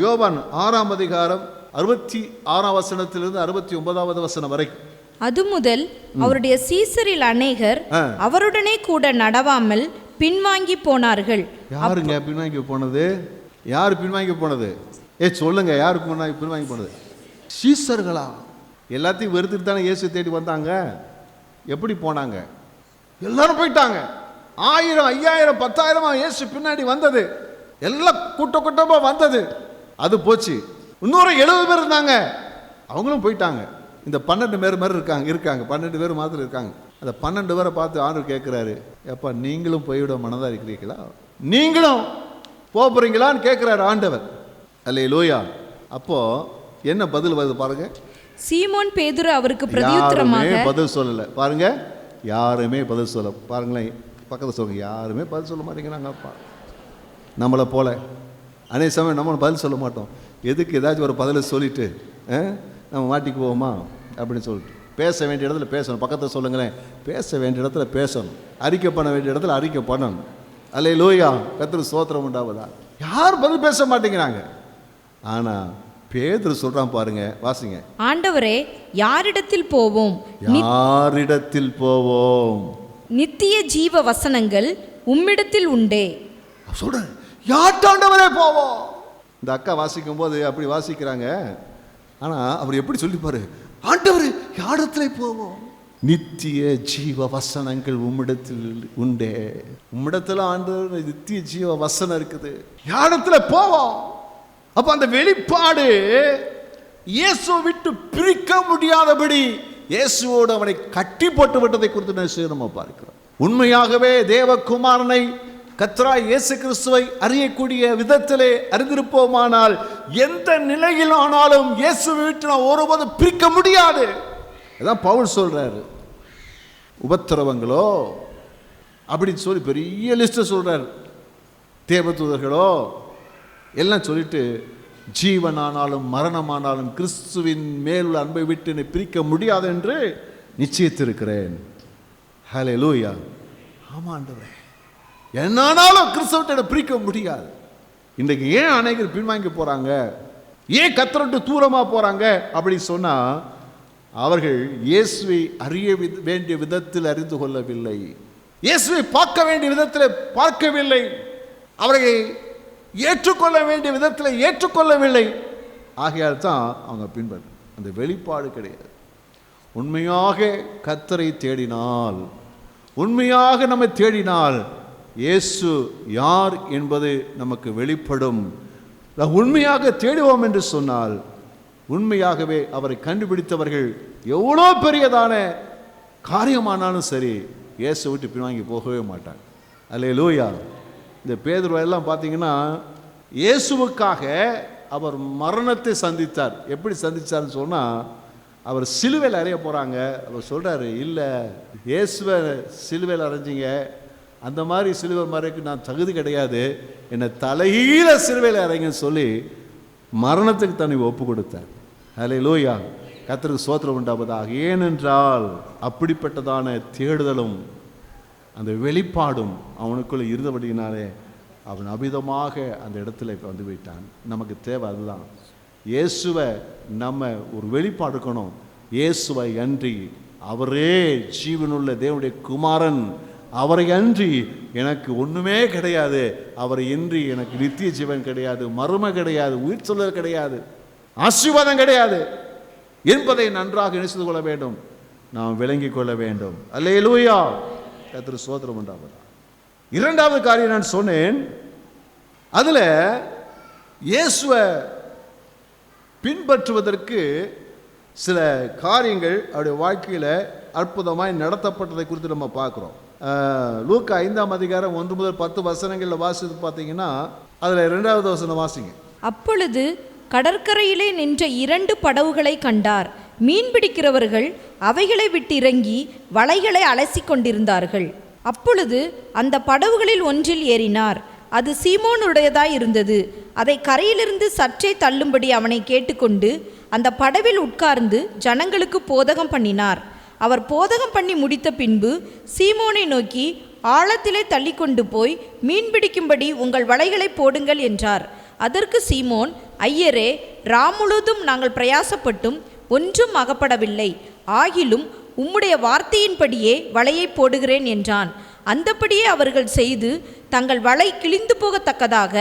யோவான் 6ஆம் அதிகாரம் 66ஆம் வசனத்திலிருந்து 69வது வசனம் வரைக்கும். அது முதல் அவருடைய சீசரில் அநேகர் அவருடனே கூட நடவாமல் பின்வாங்கி போனார்கள். யாருங்க பின்வாங்கி போனது? யார் பின்வாங்கி போனது? சொல்லுங்க, யாருக்கு பின்வாங்கி போனது? சீசர்களா? எல்லாத்தையும் வெறுத்துட்டு தானே இயேசு தேடி வந்தாங்க. எப்படி போனாங்க? எல்லாரும் போயிட்டாங்க. 1000, 5000, 10,000 இயேசு பின்னாடி வந்தது, எல்லாம் கூட்டமா வந்தது, அது போச்சு. இன்னொரு 70 பேர் இருந்தாங்க, அவங்களும் போயிட்டாங்க. இந்த 12 பேர் மாதிரி இருக்காங்க 12 பேர் மாதிரி இருக்காங்க. அந்த 12 பேரை பார்த்து ஆண்டவர் கேட்குறாரு, எப்பா நீங்களும் போய்விட மனதாக இருக்கிறீங்களா? நீங்களும் போறீங்களான்னு கேட்குறாரு ஆண்டவர். அல்லேலூயா. அப்போ என்ன பதில் வருது பாருங்க. சீமோன் பேதுரு அவருக்கு பிரதியுத்தரமாக பதில் சொல்லல. பாருங்க, யாருமே பதில் சொல்ல. பாருங்களேன், பக்கத்தில் சொல்லுங்க, யாருமே பதில் சொல்ல மாட்டேங்கிறாங்கப்பா. நம்மளை போல அநேக சமயம் நம்ம பதில் சொல்ல மாட்டோம். எதுக்கு ஏதாச்சும் ஒரு பதிலை சொல்லிட்டு நம்ம மாட்டிக்குவோமா அப்படின்னு சொல்லிட்டு, பேச வேண்டிய இடத்துல பேசணும். பக்கத்தில் சொல்லுங்களேன், பேச வேண்டிய இடத்துல பேசணும், அறிக்கை பண்ண வேண்டிய இடத்துல அறிக்கை பண்ணணும். அல்லேலூயா. கர்த்தருக்கு ஸ்தோத்திரம் உண்டாவதா. யாரும் பதில் பேச மாட்டேங்கிறாங்க. ஆனால் பேதுரு சொல்றான் பாருங்க, வாசிங்க. ஆண்டவரே, யாரிடத்தில் போவோம்? யாரிடத்தில் போவோம்? நித்திய ஜீவ வசனங்கள் உம்மிடத்தில் உண்டே. சொல்ற, யார்டாண்டவரே போவோம்? இந்த அக்கா வாசிக்கும் போது அப்படி வாசிக்கிறாங்க. ஆனா அவர் எப்படி சொல்லிப்பாரு, ஆண்டவரே யாரிடத்திலே போவோம்? நித்திய ஜீவ வசனங்கள் உம்மிடத்தில் உண்டே. உம்மிடத்துல ஆண்டவர் நித்திய ஜீவ வசனம் இருக்குது, யாரிடத்துல போவோம்? அப்ப அந்த வெளிப்பாடு இயேசுவை விட்டு பிரிக்க முடியாதபடி இயேசுவோடு அவனை கட்டி போட்டு விட்டதை குறித்து நம்ம பார்க்கிறோம். உண்மையாகவே தேவகுமாரனை கர்த்தராகிய இயேசு கிறிஸ்துவை அறியக்கூடிய விதத்திலே அறிந்திருப்போமானால் எந்த நிலையில் ஆனாலும் இயேசுவை விட்டு நான் ஒருபோதும் பிரிக்க முடியாது. அதான் பவுல் சொல்றாரு. உபத்திரவங்களோ அப்படின்னு சொல்லி பெரிய லிஸ்ட் சொல்றாரு, தேவதூதர்களோ எல்லாம் சொல்லிட்டு, ஜீவனானாலும் மரணமானாலும் கிறிஸ்துவின் மேலுள்ள அன்பை விட்டு என்னை பிரிக்க முடியாது என்று நிச்சயித்திருக்கிறேன். ஹல்லேலூயா. ஆமா ஆண்டவரே, என்னானாலும் கிறிஸ்துவிட்ட பிரிக்க முடியாது. இன்றைக்கு ஏன் அநேகர் பின்வாங்கி போறாங்க, ஏன் கர்த்தரை தூரமா போறாங்க அப்படி சொன்னா, அவர்கள் இயேசுவை அறிய வேண்டிய விதத்தில் அறிந்து கொள்ளவில்லை, இயேசுவை பார்க்க வேண்டிய விதத்தில் பார்க்கவில்லை, அவரை ஏற்றுக்கொள்ள வேண்டிய விதத்தில் ஏற்றுக்கொள்ளவில்லை. ஆகையால் தான் அவங்க பின்பற்ற அந்த வெளிப்பாடு கிடையாது. உண்மையாக கர்த்தரை தேடினால், உண்மையாக நம்மை தேடினால் இயேசு யார் என்பது நமக்கு வெளிப்படும். உண்மையாக தேடுவோம் என்று சொன்னால், உண்மையாகவே அவரை கண்டுபிடித்தவர்கள் எவ்வளோ பெரியதான காரியமானாலும் சரி இயேசு விட்டு பின்வாங்கி போகவே மாட்டாங்க. அல்லேலூயா. இந்த பேதுரு எல்லாம் பார்த்தீங்கன்னா இயேசுவுக்காக அவர் மரணத்தை சந்தித்தார். எப்படி சந்தித்தார்னு சொன்னால், அவர் சிலுவையில் அறைய போகிறாங்க. அவர் சொல்கிறாரு, இல்லை இயேசுவை சிலுவையில் அரைஞ்சிங்க, அந்த மாதிரி சிலுவை மறைக்கு நான் தகுதி கிடையாது, என்னை தலையில சிலுவையில் அறைங்கன்னு சொல்லி மரணத்துக்கு தன்னை ஒப்பு கொடுத்தார். அல்லேலூயா. கர்த்தருக்கு ஸ்தோத்திரம் உண்டாவதாக. ஏனென்றால் அப்படிப்பட்டதான தேடுதலும் அந்த வெளிப்பாடும் அவனுக்குள்ளே இருந்தபடியினாலே அவன் அபிதமாக அந்த இடத்துல வந்து விட்டான். நமக்கு தேவை அதுதான். இயேசுவை நம்ம ஒரு வெளிப்பாடு இருக்கணும். இயேசுவை அன்றி, அவரே ஜீவனுள்ள தேவனுடைய குமாரன், அவரை அன்றி எனக்கு ஒன்றுமே கிடையாது, அவரை இன்றி எனக்கு நித்திய ஜீவன் கிடையாது, மறுமை கிடையாது, உயிர் சொல்லல் கிடையாது, ஆசீர்வாதம் கிடையாது என்பதை நன்றாக நினைத்து கொள்ள வேண்டும், நாம் விளங்கிக் கொள்ள வேண்டும். அல்லேலூயா, கர்த்தருக்கு ஸ்தோத்திரம் உண்டாவதாக. இரண்டாவது காரியம் நான் சொன்னேன், அதுல இயேசுவை பின்பற்றுவதற்கு சில காரியங்கள் அவருடைய வாழ்க்கையில் அற்புதமாய் நடத்தப்பட்டதை குறித்து நம்ம பார்க்குறோம். லூக்கா 5ஆம் அதிகாரம் 1 முதல் 10 வசனங்களில் வாசித்து பார்த்தீங்கன்னா அதில் 2வது வசனம் வாசிங்க. அப்பொழுது கடற்கரையிலே நின்ற 2 படவுகளை கண்டார். மீன் பிடிக்கிறவர்கள் அவைகளை விட்டு இறங்கி வலைகளை அலசி கொண்டிருந்தார்கள். அப்பொழுது அந்த படவுகளில் ஒன்றில் ஏறினார். அது சீமோனுடையதாய் இருந்தது. அதை கரையிலிருந்து சற்றே தள்ளும்படி அவனை கேட்டுக்கொண்டு அந்த படவில் உட்கார்ந்து ஜனங்களுக்கு போதகம் பண்ணினார். அவர் போதகம் பண்ணி முடித்த பின்பு சீமோனை நோக்கி, ஆழத்திலே தள்ளி கொண்டு போய் மீன் பிடிக்கும்படி உங்கள் வலைகளை போடுங்கள் என்றார். அதற்கு சீமோன், ஐயரே, முழுதும் நாங்கள் பிரயாசப்பட்டும் ஒன்றும் அகப்படவில்லை, ஆகிலும் உம்முடைய வார்த்தையின்படியே வலையை போடுகிறேன் என்றான். அந்தபடியே அவர்கள் செய்து தங்கள் வலை கிழிந்து போகத்தக்கதாக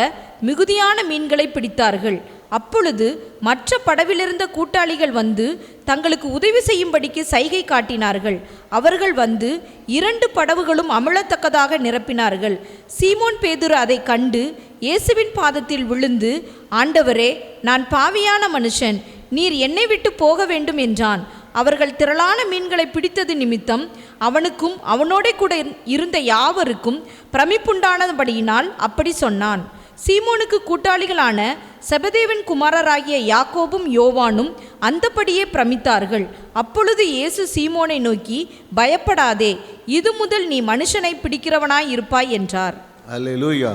மிகுதியான மீன்களை பிடித்தார்கள். அப்பொழுது மற்ற படவிலிருந்த கூட்டாளிகள் வந்து தங்களுக்கு உதவி செய்யும்படிக்கு சைகை காட்டினார்கள். அவர்கள் வந்து 2 படவுகளும் அமிழத்தக்கதாக நிரப்பினார்கள். சீமோன் பேதுரு அதை கண்டு இயேசுவின் பாதத்தில் விழுந்து, ஆண்டவரே, நான் பாவியான மனுஷன், நீர் என்னை விட்டு போக வேண்டும் என்றான். அவர்கள் திரளான மீன்களை பிடித்தது நிமித்தம் அவனுக்கும் அவனோட கூட இருந்த யாவருக்கும் பிரமிப்புண்டானபடியினால் அப்படி சொன்னான். சீமோனுக்கு கூட்டாளிகளான செபதேவின் குமாரராகிய யாக்கோபும் யோவானும் அந்தபடியே பிரமித்தார்கள். அப்பொழுது இயேசு சீமோனை நோக்கி, பயப்படாதே, இது முதல் நீ மனுஷனை பிடிக்கிறவனாய் இருப்பாய் என்றார். அல்லேலூயா.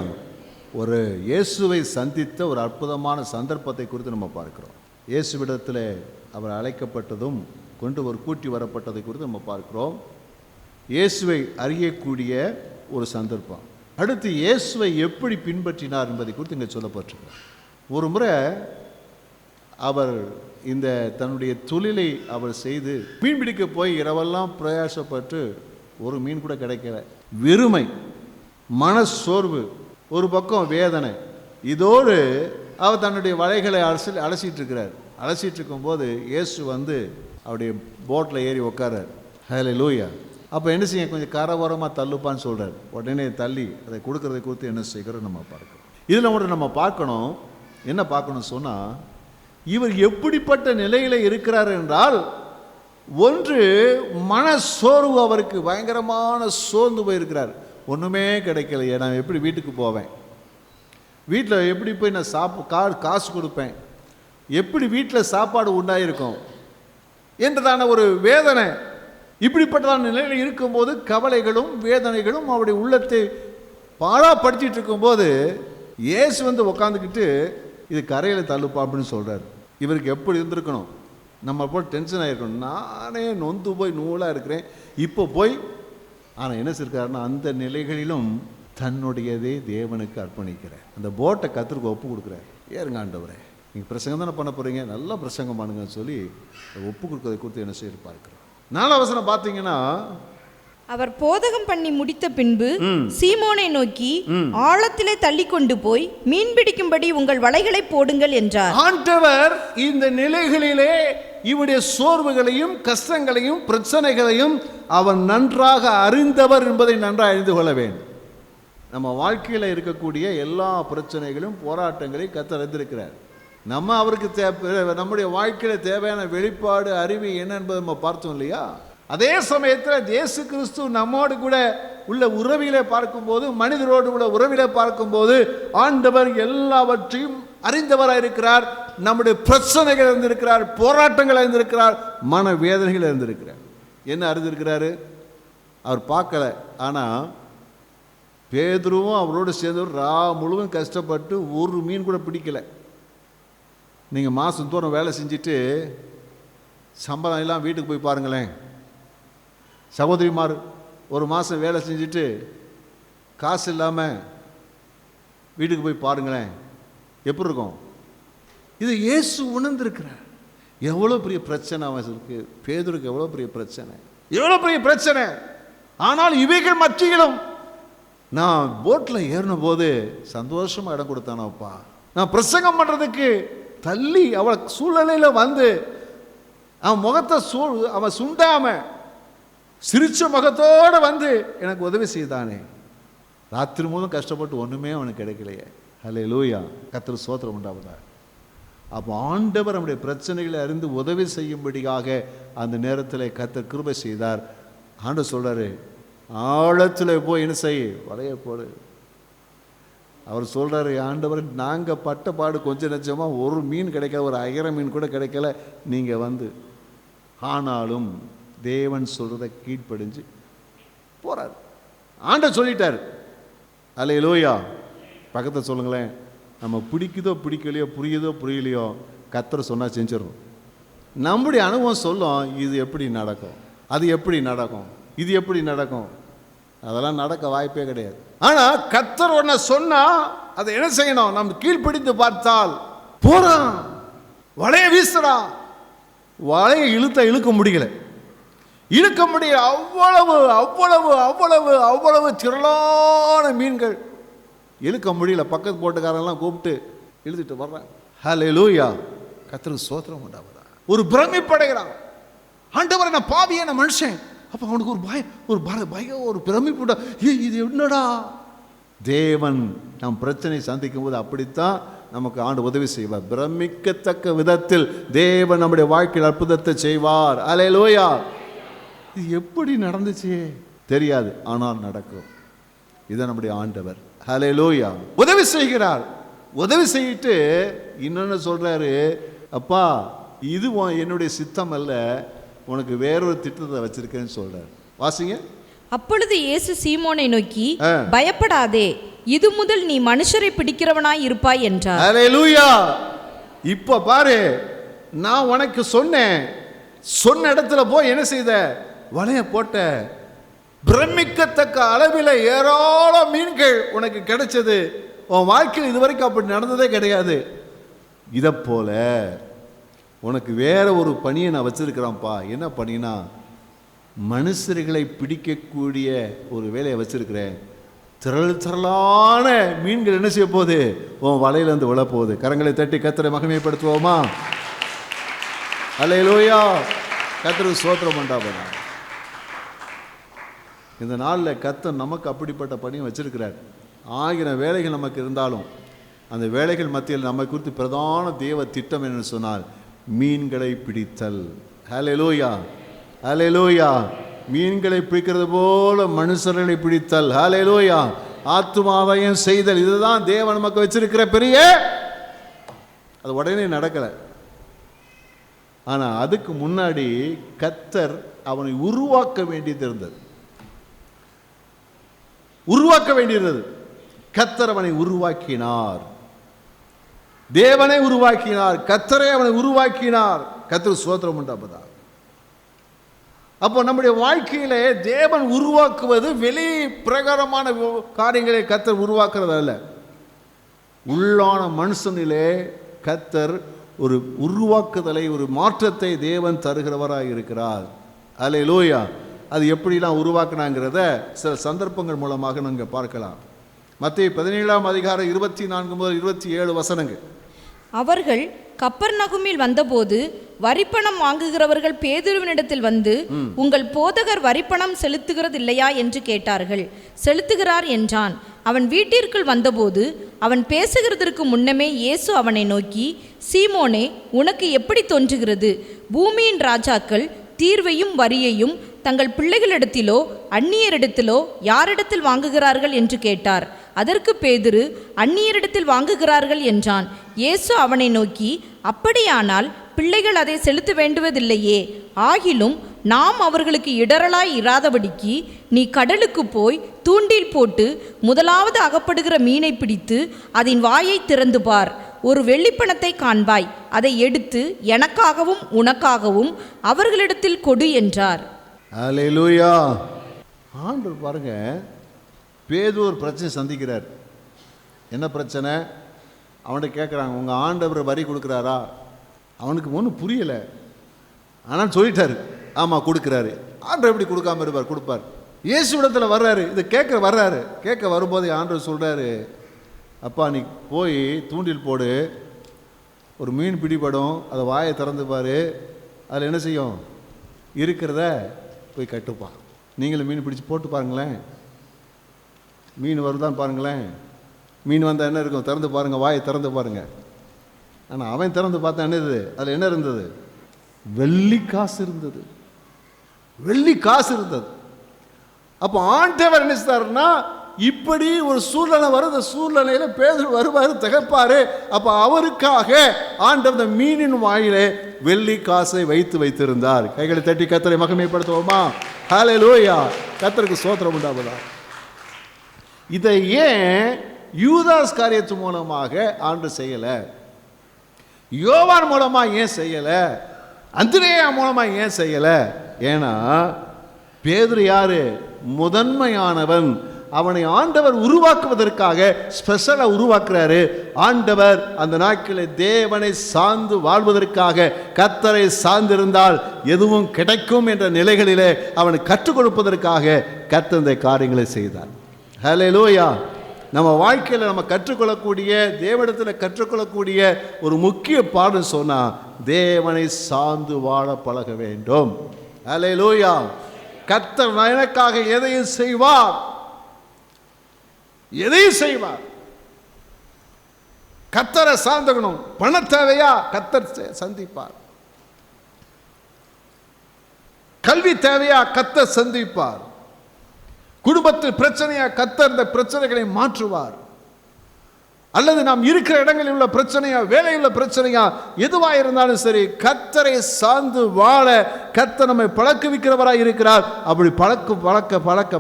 ஒரு இயேசுவை சந்தித்த ஒரு அற்புதமான சந்தர்ப்பத்தை குறித்து நம்ம பார்க்கிறோம். இயேசுவிடத்தில் அவர் அழைக்கப்பட்டதும் கொண்டு ஒரு கூட்டி வரப்பட்டதை குறித்து நம்ம பார்க்கிறோம். இயேசுவை அறியக்கூடிய ஒரு சந்தர்ப்பம். அடுத்து இயேசுவை எப்படி பின்பற்றினார் என்பதை குறித்து இங்கே சொல்லப்பட்டிருக்கிறார். ஒரு முறை அவர் இந்த தன்னுடைய தொழிலை அவர் செய்து மீன் பிடிக்க போய் இரவெல்லாம் பிரயாசப்பட்டு ஒரு மீன் கூட கிடைக்கல. வெறுமை, மனசோர்வு, ஒரு பக்கம் வேதனை, இதோடு அவர் தன்னுடைய வலைகளை அலசிட்டு இருக்கிறார். அலசிட்டு இருக்கும்போது இயேசு வந்து அவருடைய போட்டில் ஏறி உட்காரார். ஹல்லேலூயா. அப்போ என்ன செய்ய, கொஞ்சம் கரவரமாக தள்ளுப்பான்னு சொல்கிறார். உடனே தள்ளி அதை கொடுக்கறதை குறித்து என்ன செய்கிறோம் நம்ம பார்க்கணும். இதில் ஒன்று நம்ம பார்க்கணும், என்ன பார்க்கணும் சொன்னால், இவர் எப்படிப்பட்ட நிலையில் இருக்கிறார் என்றால், ஒன்று மன சோர்வு, அவருக்கு பயங்கரமான சோர்ந்து போயிருக்கிறார். ஒன்றுமே கிடைக்கலையே, நான் எப்படி வீட்டுக்கு போவேன், வீட்டில் எப்படி போய் நான் காசு கொடுப்பேன், எப்படி வீட்டில் சாப்பாடு உண்டாயிருக்கும் என்றதான ஒரு வேதனை. இப்படிப்பட்டதான நிலையில் இருக்கும்போது கவலைகளும் வேதனைகளும் அவருடைய உள்ளத்தை பாழாப்படுத்திட்டு இருக்கும்போது இயேசு வந்து உக்காந்துக்கிட்டு இது கரையில் தள்ளுப்பா அப்படின்னு சொல்கிறார். இவருக்கு எப்படி இருந்திருக்கணும், நம்ம போய் டென்ஷன் ஆகிருக்கணும். நானே நொந்து போய் நூலாக இருக்கிறேன், இப்போ போய். ஆனால் என்ன சொல்லிருக்காருன்னா, அந்த நிலைகளிலும் தன்னுடையதே தேவனுக்கு அர்ப்பணிக்கிறார். அந்த போட்டை கர்த்தருக்கு ஒப்பு கொடுக்குறார். ஏறுங்க ஆண்டவரே, நீங்கள் பிரசங்கம் தானே பண்ண போகிறீங்க, நல்லா பிரசங்கம் பண்ணுங்கன்னு சொல்லி ஒப்பு கொடுக்கறதை குறித்து என்ன செய்ய பார்க்குறோம். 4ஆம் வசனம் பார்த்தீங்கன்னா, அவர் போதகம் பண்ணி முடித்த பின்பு சீமோனை நோக்கி, ஆழத்திலே தள்ளி கொண்டு போய் மீன் பிடிக்கும்படி உங்கள் வலைகளை போடுங்கள் என்றார். ஆண்டவர் இந்த நிலைகளிலே இவருடைய சோர்வுகளையும் கஷ்டங்களையும் பிரச்சனைகளையும் அவர் நன்றாக அறிந்தவர் என்பதை நன்றாக அறிந்து கொள்ள வேண்டும். நம்ம வாழ்க்கையில் இருக்கக்கூடிய எல்லா பிரச்சனைகளும் போராட்டங்களையும் கர்த்தர் அறிந்திருக்கிறார். நம்ம அவருக்கு நம்முடைய வாழ்க்கையில் தேவையான வெளிப்பாடு அறிவு என்ன என்பதை நம்ம பார்த்தோம் இல்லையா? அதே சமயத்தில் இயேசு கிறிஸ்து நம்மோடு கூட உள்ள உறவிலே பார்க்கும்போது, மனிதரோடு உள்ள உறவிலே பார்க்கும்போது ஆண்டவர் எல்லாவற்றையும் அறிந்தவராக இருக்கிறார். நம்முடைய பிரச்சனைகள் இருந்திருக்கிறார், போராட்டங்கள் இருந்திருக்கிறார், மன வேதனைகள் இருந்திருக்கிறார். என்ன அறிந்திருக்கிறாரு? அவர் பார்க்கல. ஆனால் பேதுருவும் அவரோடு சேர்ந்தவர் முழுவதும் கஷ்டப்பட்டு ஒரு மீன் கூட பிடிக்கலை. நீங்கள் மாதம் தூரம் வேலை செஞ்சுட்டு சம்பளம் எல்லாம் வீட்டுக்கு போய் பாருங்களேன். சகோதரிமார் ஒரு மாதம் வேலை செஞ்சுட்டு காசு இல்லாமல் வீட்டுக்கு போய் பாருங்களேன், எப்படி இருக்கும்? இது இயேசு உணர்ந்திருக்கிறார். எவ்வளோ பெரிய பிரச்சனை அவனுக்கு, பேதுருக்கு எவ்வளோ பெரிய பிரச்சனை, எவ்வளோ பெரிய பிரச்சனை. ஆனால் இவைகள் மத்தியிலும் நான் போட்டில் ஏறின போது சந்தோஷமாக இடம் கொடுத்தானப்பா. நான் பிரசங்கம் பண்ணுறதுக்கு தள்ளி அவள் சூழ்நிலையில் வந்து அவன் முகத்தை அவன் சுண்டாம சிரிச்ச முகத்தோடு வந்து எனக்கு உதவி செய்தானே. ராத்திரி மூலம் கஷ்டப்பட்டு ஒன்றுமே அவனுக்கு கிடைக்கலையே. ஹல்லேலூயா, கர்த்தருக்கு ஸ்தோத்திரம் உண்டாவதா. அப்போ ஆண்டவர் நம்முடைய பிரச்சனைகளை அறிந்து உதவி செய்யும்படியாக அந்த நேரத்தில் கர்த்தர் கிருபை செய்தார். ஆண்டவர் சொல்றாரு, ஆழத்தில் போய் என்ன செய், வலைய போடு. அவர் சொல்றாரு, ஆண்டவர் நாங்கள் பட்ட பாடு கொஞ்சம் நெச்சமாக ஒரு மீன் கிடைக்கல, ஒரு அயர மீன் கூட கிடைக்கல, நீங்கள் வந்து. ஆனாலும் தேவன் சொல்றதை கீழ்ப்படிஞ்சு போறார். ஆண்டவர் சொல்லிட்டார். அல்லேலூயா. பக்கத்தில் சொல்லுங்களேன், நம்ம பிடிக்குதோ பிடிக்கலையோ, புரியுதோ புரியலையோ, கர்த்தர் சொன்னால் செஞ்சிடறோம். நம்முடைய அனுபவம் சொல்லும், இது எப்படி நடக்கும், அது எப்படி நடக்கும், இது எப்படி நடக்கும். அதெல்லாம் நடக்க வாய்ப்பே கிடையாது. ஆனால் கர்த்தர் ஒன்றை சொன்னா அதை என்ன செய்யணும், நம்ம கீழ்ப்பிடித்து பார்த்தால் போறான். வலைய வீசுறான். வலையை இழுக்க முடியல, இழுக்க முடியல. அவ்வளவு அவ்வளவு அவ்வளவு அவ்வளவு திரளான மீன்கள் இழுக்க முடியல. பக்கத்து போட்டுக்காரெல்லாம் கூப்பிட்டு இழுத்துட்டு வர்றான். ஹல்லேலூயா, கர்த்தருக்கு ஸ்தோத்திரம் உண்டாவதா. ஒரு பிரமிப்படைகிறான். ஆண்டவரே, நான் பாவியான மனுஷன். அப்போ அவனுக்கு ஒரு பயம், ஒரு பிரமிப்பு. இது என்னடா. தேவன் நம் பிரச்சனை சந்திக்கும் போது அப்படித்தான் நமக்கு ஆண்டு உதவி செய்வார். பிரமிக்கத்தக்க விதத்தில் தேவன் நம்முடைய வாழ்க்கையில் அற்புதத்தை செய்வார். அல்லேலூயா. இது எப்படி நடந்துச்சு தெரியாது, ஆனால் நடக்கும். இது நம்முடைய ஆண்டவர். ஹல்லேலூயா. உதவி செய்கிறார். உதவி செய்யிட்டு இன்னொன்னு சொல்றாரு, அப்பா இது என்னுடைய சித்தம் அல்ல, உனக்கு வேறொரு திட்டத்தை வச்சிருக்கேன்னு சொல்றாரு. வாசிங்க. அப்பொழுது இயேசு சீமோனை நோக்கி, பயப்படாதே, இது முதல் நீ மனுஷரை பிடிக்கிறவனாய் இருப்பாய் என்றார். ஹல்லேலூயா. இப்ப பாரு, நான் உனக்கு சொன்னேன், சொன்ன இடத்துல போய் என்ன செய்த, வலைய போட்ட. பிரமிக்கத்தக்க அளவில் ஏராளம் மீன்கள் உனக்கு கிடைச்சது. உன் வாழ்க்கையில் இதுவரைக்கும் அப்படி நடந்ததே கிடையாது. இதை போல உனக்கு வேற ஒரு பணியை நான் வச்சிருக்கிறேன்ப்பா. என்ன பணினா, மனுஷர்களை பிடிக்கக்கூடிய ஒரு வேலையை வச்சிருக்கிறேன். திரளான மீன்கள் என்ன செய்ய போகுது, உன் வலையிலிருந்து விழப்போகுது. கரங்களை தட்டி கர்த்தரை மகிமைப்படுத்துவோமா? அல்லேலூயா, கர்த்தருக்கு ஸ்தோத்திரம் உண்டாவதா. இந்த நாளில் கர்த்தர் நமக்கு அப்படிப்பட்ட பணியை வச்சிருக்கிறார். 1000 வேலைகள் நமக்கு இருந்தாலும் அந்த வேலைகள் மத்தியில் நம்மை குறித்து பிரதான தேவ திட்டம் என்னன்னு சொன்னால் மீன்களை பிடித்தல். ஹல்லேலூயா, ஹல்லேலூயா. மீன்களை பிடிக்கிறது போல மனுஷர்களை பிடித்தல். ஹல்லேலூயா. ஆத்துமாவையும் செய்தல். இதுதான் தேவன் நமக்கு வச்சிருக்கிற பெரிய. அது உடனே நடக்கலை. ஆனால் அதுக்கு முன்னாடி கர்த்தர் அவனை உருவாக்க வேண்டியது இருந்தது. உருவாக்க வேண்டியிருந்தது. கர்த்தர் அவனை உருவாக்கினார். தேவனை உருவாக்கினார். கர்த்தரை அவனை உருவாக்கினார். கர்த்தருக்கு ஸ்தோத்திரம் உண்டாவதா. அப்போ நம்முடைய வாழ்க்கையிலே தேவன் உருவாக்குவது வெளி பிரகாரமான காரியங்களை கர்த்தர் உருவாக்குறது அல்ல. உள்ளான மனுஷனிலே கர்த்தர் ஒரு உருவாக்குதலை, ஒரு மாற்றத்தை தேவன் தருகிறவராக இருக்கிறார். அல்லேலூயா. அது எப்படிலாம் உருவாக்குனாங்கிறத சில சந்தர்ப்பங்கள் மூலமாக நாங்கள் பார்க்கலாம். மத்தேயு 17ஆம் அதிகாரம் 24 முதல் 27 வசனங்கள். அவர்கள் கப்பர்நகுமில் வந்தபோது வரிப்பணம் வாங்குகிறவர்கள் பேதுருவினிடத்தில் வந்து, உங்கள் போதகர் வரிப்பணம் செலுத்துகிறது இல்லையா என்று கேட்டார்கள். செலுத்துகிறார் என்றான். அவன் வீட்டிற்குள் வந்தபோது அவன் பேசுகிறதற்கு முன்னமே இயேசு அவனை நோக்கி, சீமோனே, உனக்கு எப்படி தோன்றுகிறது? பூமியின் ராஜாக்கள் தீர்வையும் வரியையும் தங்கள் பிள்ளைகளிடத்திலோ அந்நியரிடத்திலோ யாரிடத்தில் வாங்குகிறார்கள் என்று கேட்டார். அதற்கு பேதுரு, அந்நியரிடத்தில் வாங்குகிறார்கள் என்றான். இயேசு அவனை நோக்கி, அப்படியானால் பிள்ளைகள் அதை செலுத்த வேண்டுவதில்லையே. ஆகிலும் நாம் அவர்களுக்கு இடரலாய் இராதபடிக்கு நீ கடலுக்கு போய் தூண்டில் போட்டு முதலாவது அகப்படுகிற மீனை பிடித்து அதன் வாயை திறந்து பார். ஒரு வெள்ளிப்பணத்தை காண்பாய். அதை எடுத்து எனக்காகவும் உனக்காகவும் அவர்களிடத்தில் கொடு என்றார். அல்லேலூயா. ஆண்டவர் பாருங்க, பேதுரு ஒரு பிரச்சனை சந்திக்கிறார். என்ன பிரச்சனை? அவன்கிட்ட கேட்குறாங்க, உங்கள் ஆண்டவர் வரி கொடுக்குறாரா? அவனுக்கு ஒன்றும் புரியலை. ஆனால் சொல்லிட்டாரு, ஆமாம் கொடுக்குறாரு. ஆண்டவர் எப்படி கொடுக்காம இருப்பார்? கொடுப்பார். இயேசுவிடத்தில் வர்றாரு, இது கேட்க வரும்போது ஆண்டவர் சொல்கிறாரு, அப்பா நீ போய் தூண்டில் போடு, ஒரு மீன் பிடிபடும், அதை வாயை திறந்து பாரு, அதில் என்ன செய்யும், இருக்கிறத போய் கட்டுப்பா. நீங்களும் மீன் பிடிச்சி போட்டு பாருங்களேன், மீன் வருதான்னு பாருங்களேன். மீன் வந்தால் என்ன இருக்கும், திறந்து பாருங்கள், வாயை திறந்து பாருங்கள். ஆனால் அவன் திறந்து பார்த்தா என்னது, அதில் என்ன இருந்தது, வெள்ளி காசு இருந்தது. அப்போ ஆண்டவர் என்ன செய்தாருன்னா, இப்படி ஒரு சூழ்நிலை வரும், இந்த சூழ்நிலையில் பேதுரு வருவார், திகைப்பாரு. அப்போ அவருக்காக ஆண்டவர் இந்த மீனின் வாயிலே வெள்ளி காசை வைத்திருந்தார். கைகளை தட்டி கர்த்தரை மகிமைப்படுத்துவோமா? ஹல்லேலூயா, கர்த்தருக்கு ஸ்தோத்திரம் உண்டாவதா. இதை ஏன் யூதாஸ் காரியத்து மூலமாக ஆண்டு செய்யலை, யோவான் மூலமா ஏன் செய்யலை, அந்திரேயா மூலமா ஏன் செய்யலை? ஏன்னா பேதுரு யாரு, முதன்மையானவன். அவனை ஆண்டவர் உருவாக்குவதற்காக ஸ்பெஷலாக உருவாக்குறாரு. ஆண்டவர் அந்த நாட்களில் தேவனை சார்ந்து வாழ்வதற்காக, கர்த்தரை சார்ந்திருந்தால் எதுவும் கிடைக்கும் என்ற நிலைகளிலே அவனை கற்றுக் கொடுப்பதற்காக கர்த்தர் இந்த காரியங்களை செய்தார். ஹல்லேலூயா. நம்ம வாழ்க்கையில் நம்ம கற்றுக்கொள்ளக்கூடிய, தேவனிடத்தில் கற்றுக்கொள்ளக்கூடிய ஒரு முக்கிய பாடம் சொன்னால், தேவனை சார்ந்து வாழ பழக வேண்டும். ஹல்லேலூயா. கர்த்தர் எனக்காக எதையும் செய்வார். கர்த்தரை சார்ந்துக்கணும். பண தேவையா, கர்த்தர் சந்திப்பார். கல்வி தேவையா, கர்த்தர் சந்திப்பார். குடும்பத்தில் பிரச்சனையா, கர்த்தர் இந்த பிரச்சனைகளை மாற்றுவார். அல்லது நாம் இருக்கிற இடங்களில் உள்ள பிரச்சனையா, வேலையில் உள்ள பிரச்சனையா, எதுவாக இருந்தாலும் சரி, கர்த்தரை சார்ந்து வாழ கர்த்தர் நம்மை பழக்குவிக்கிறவராக இருக்கிறார். அப்படி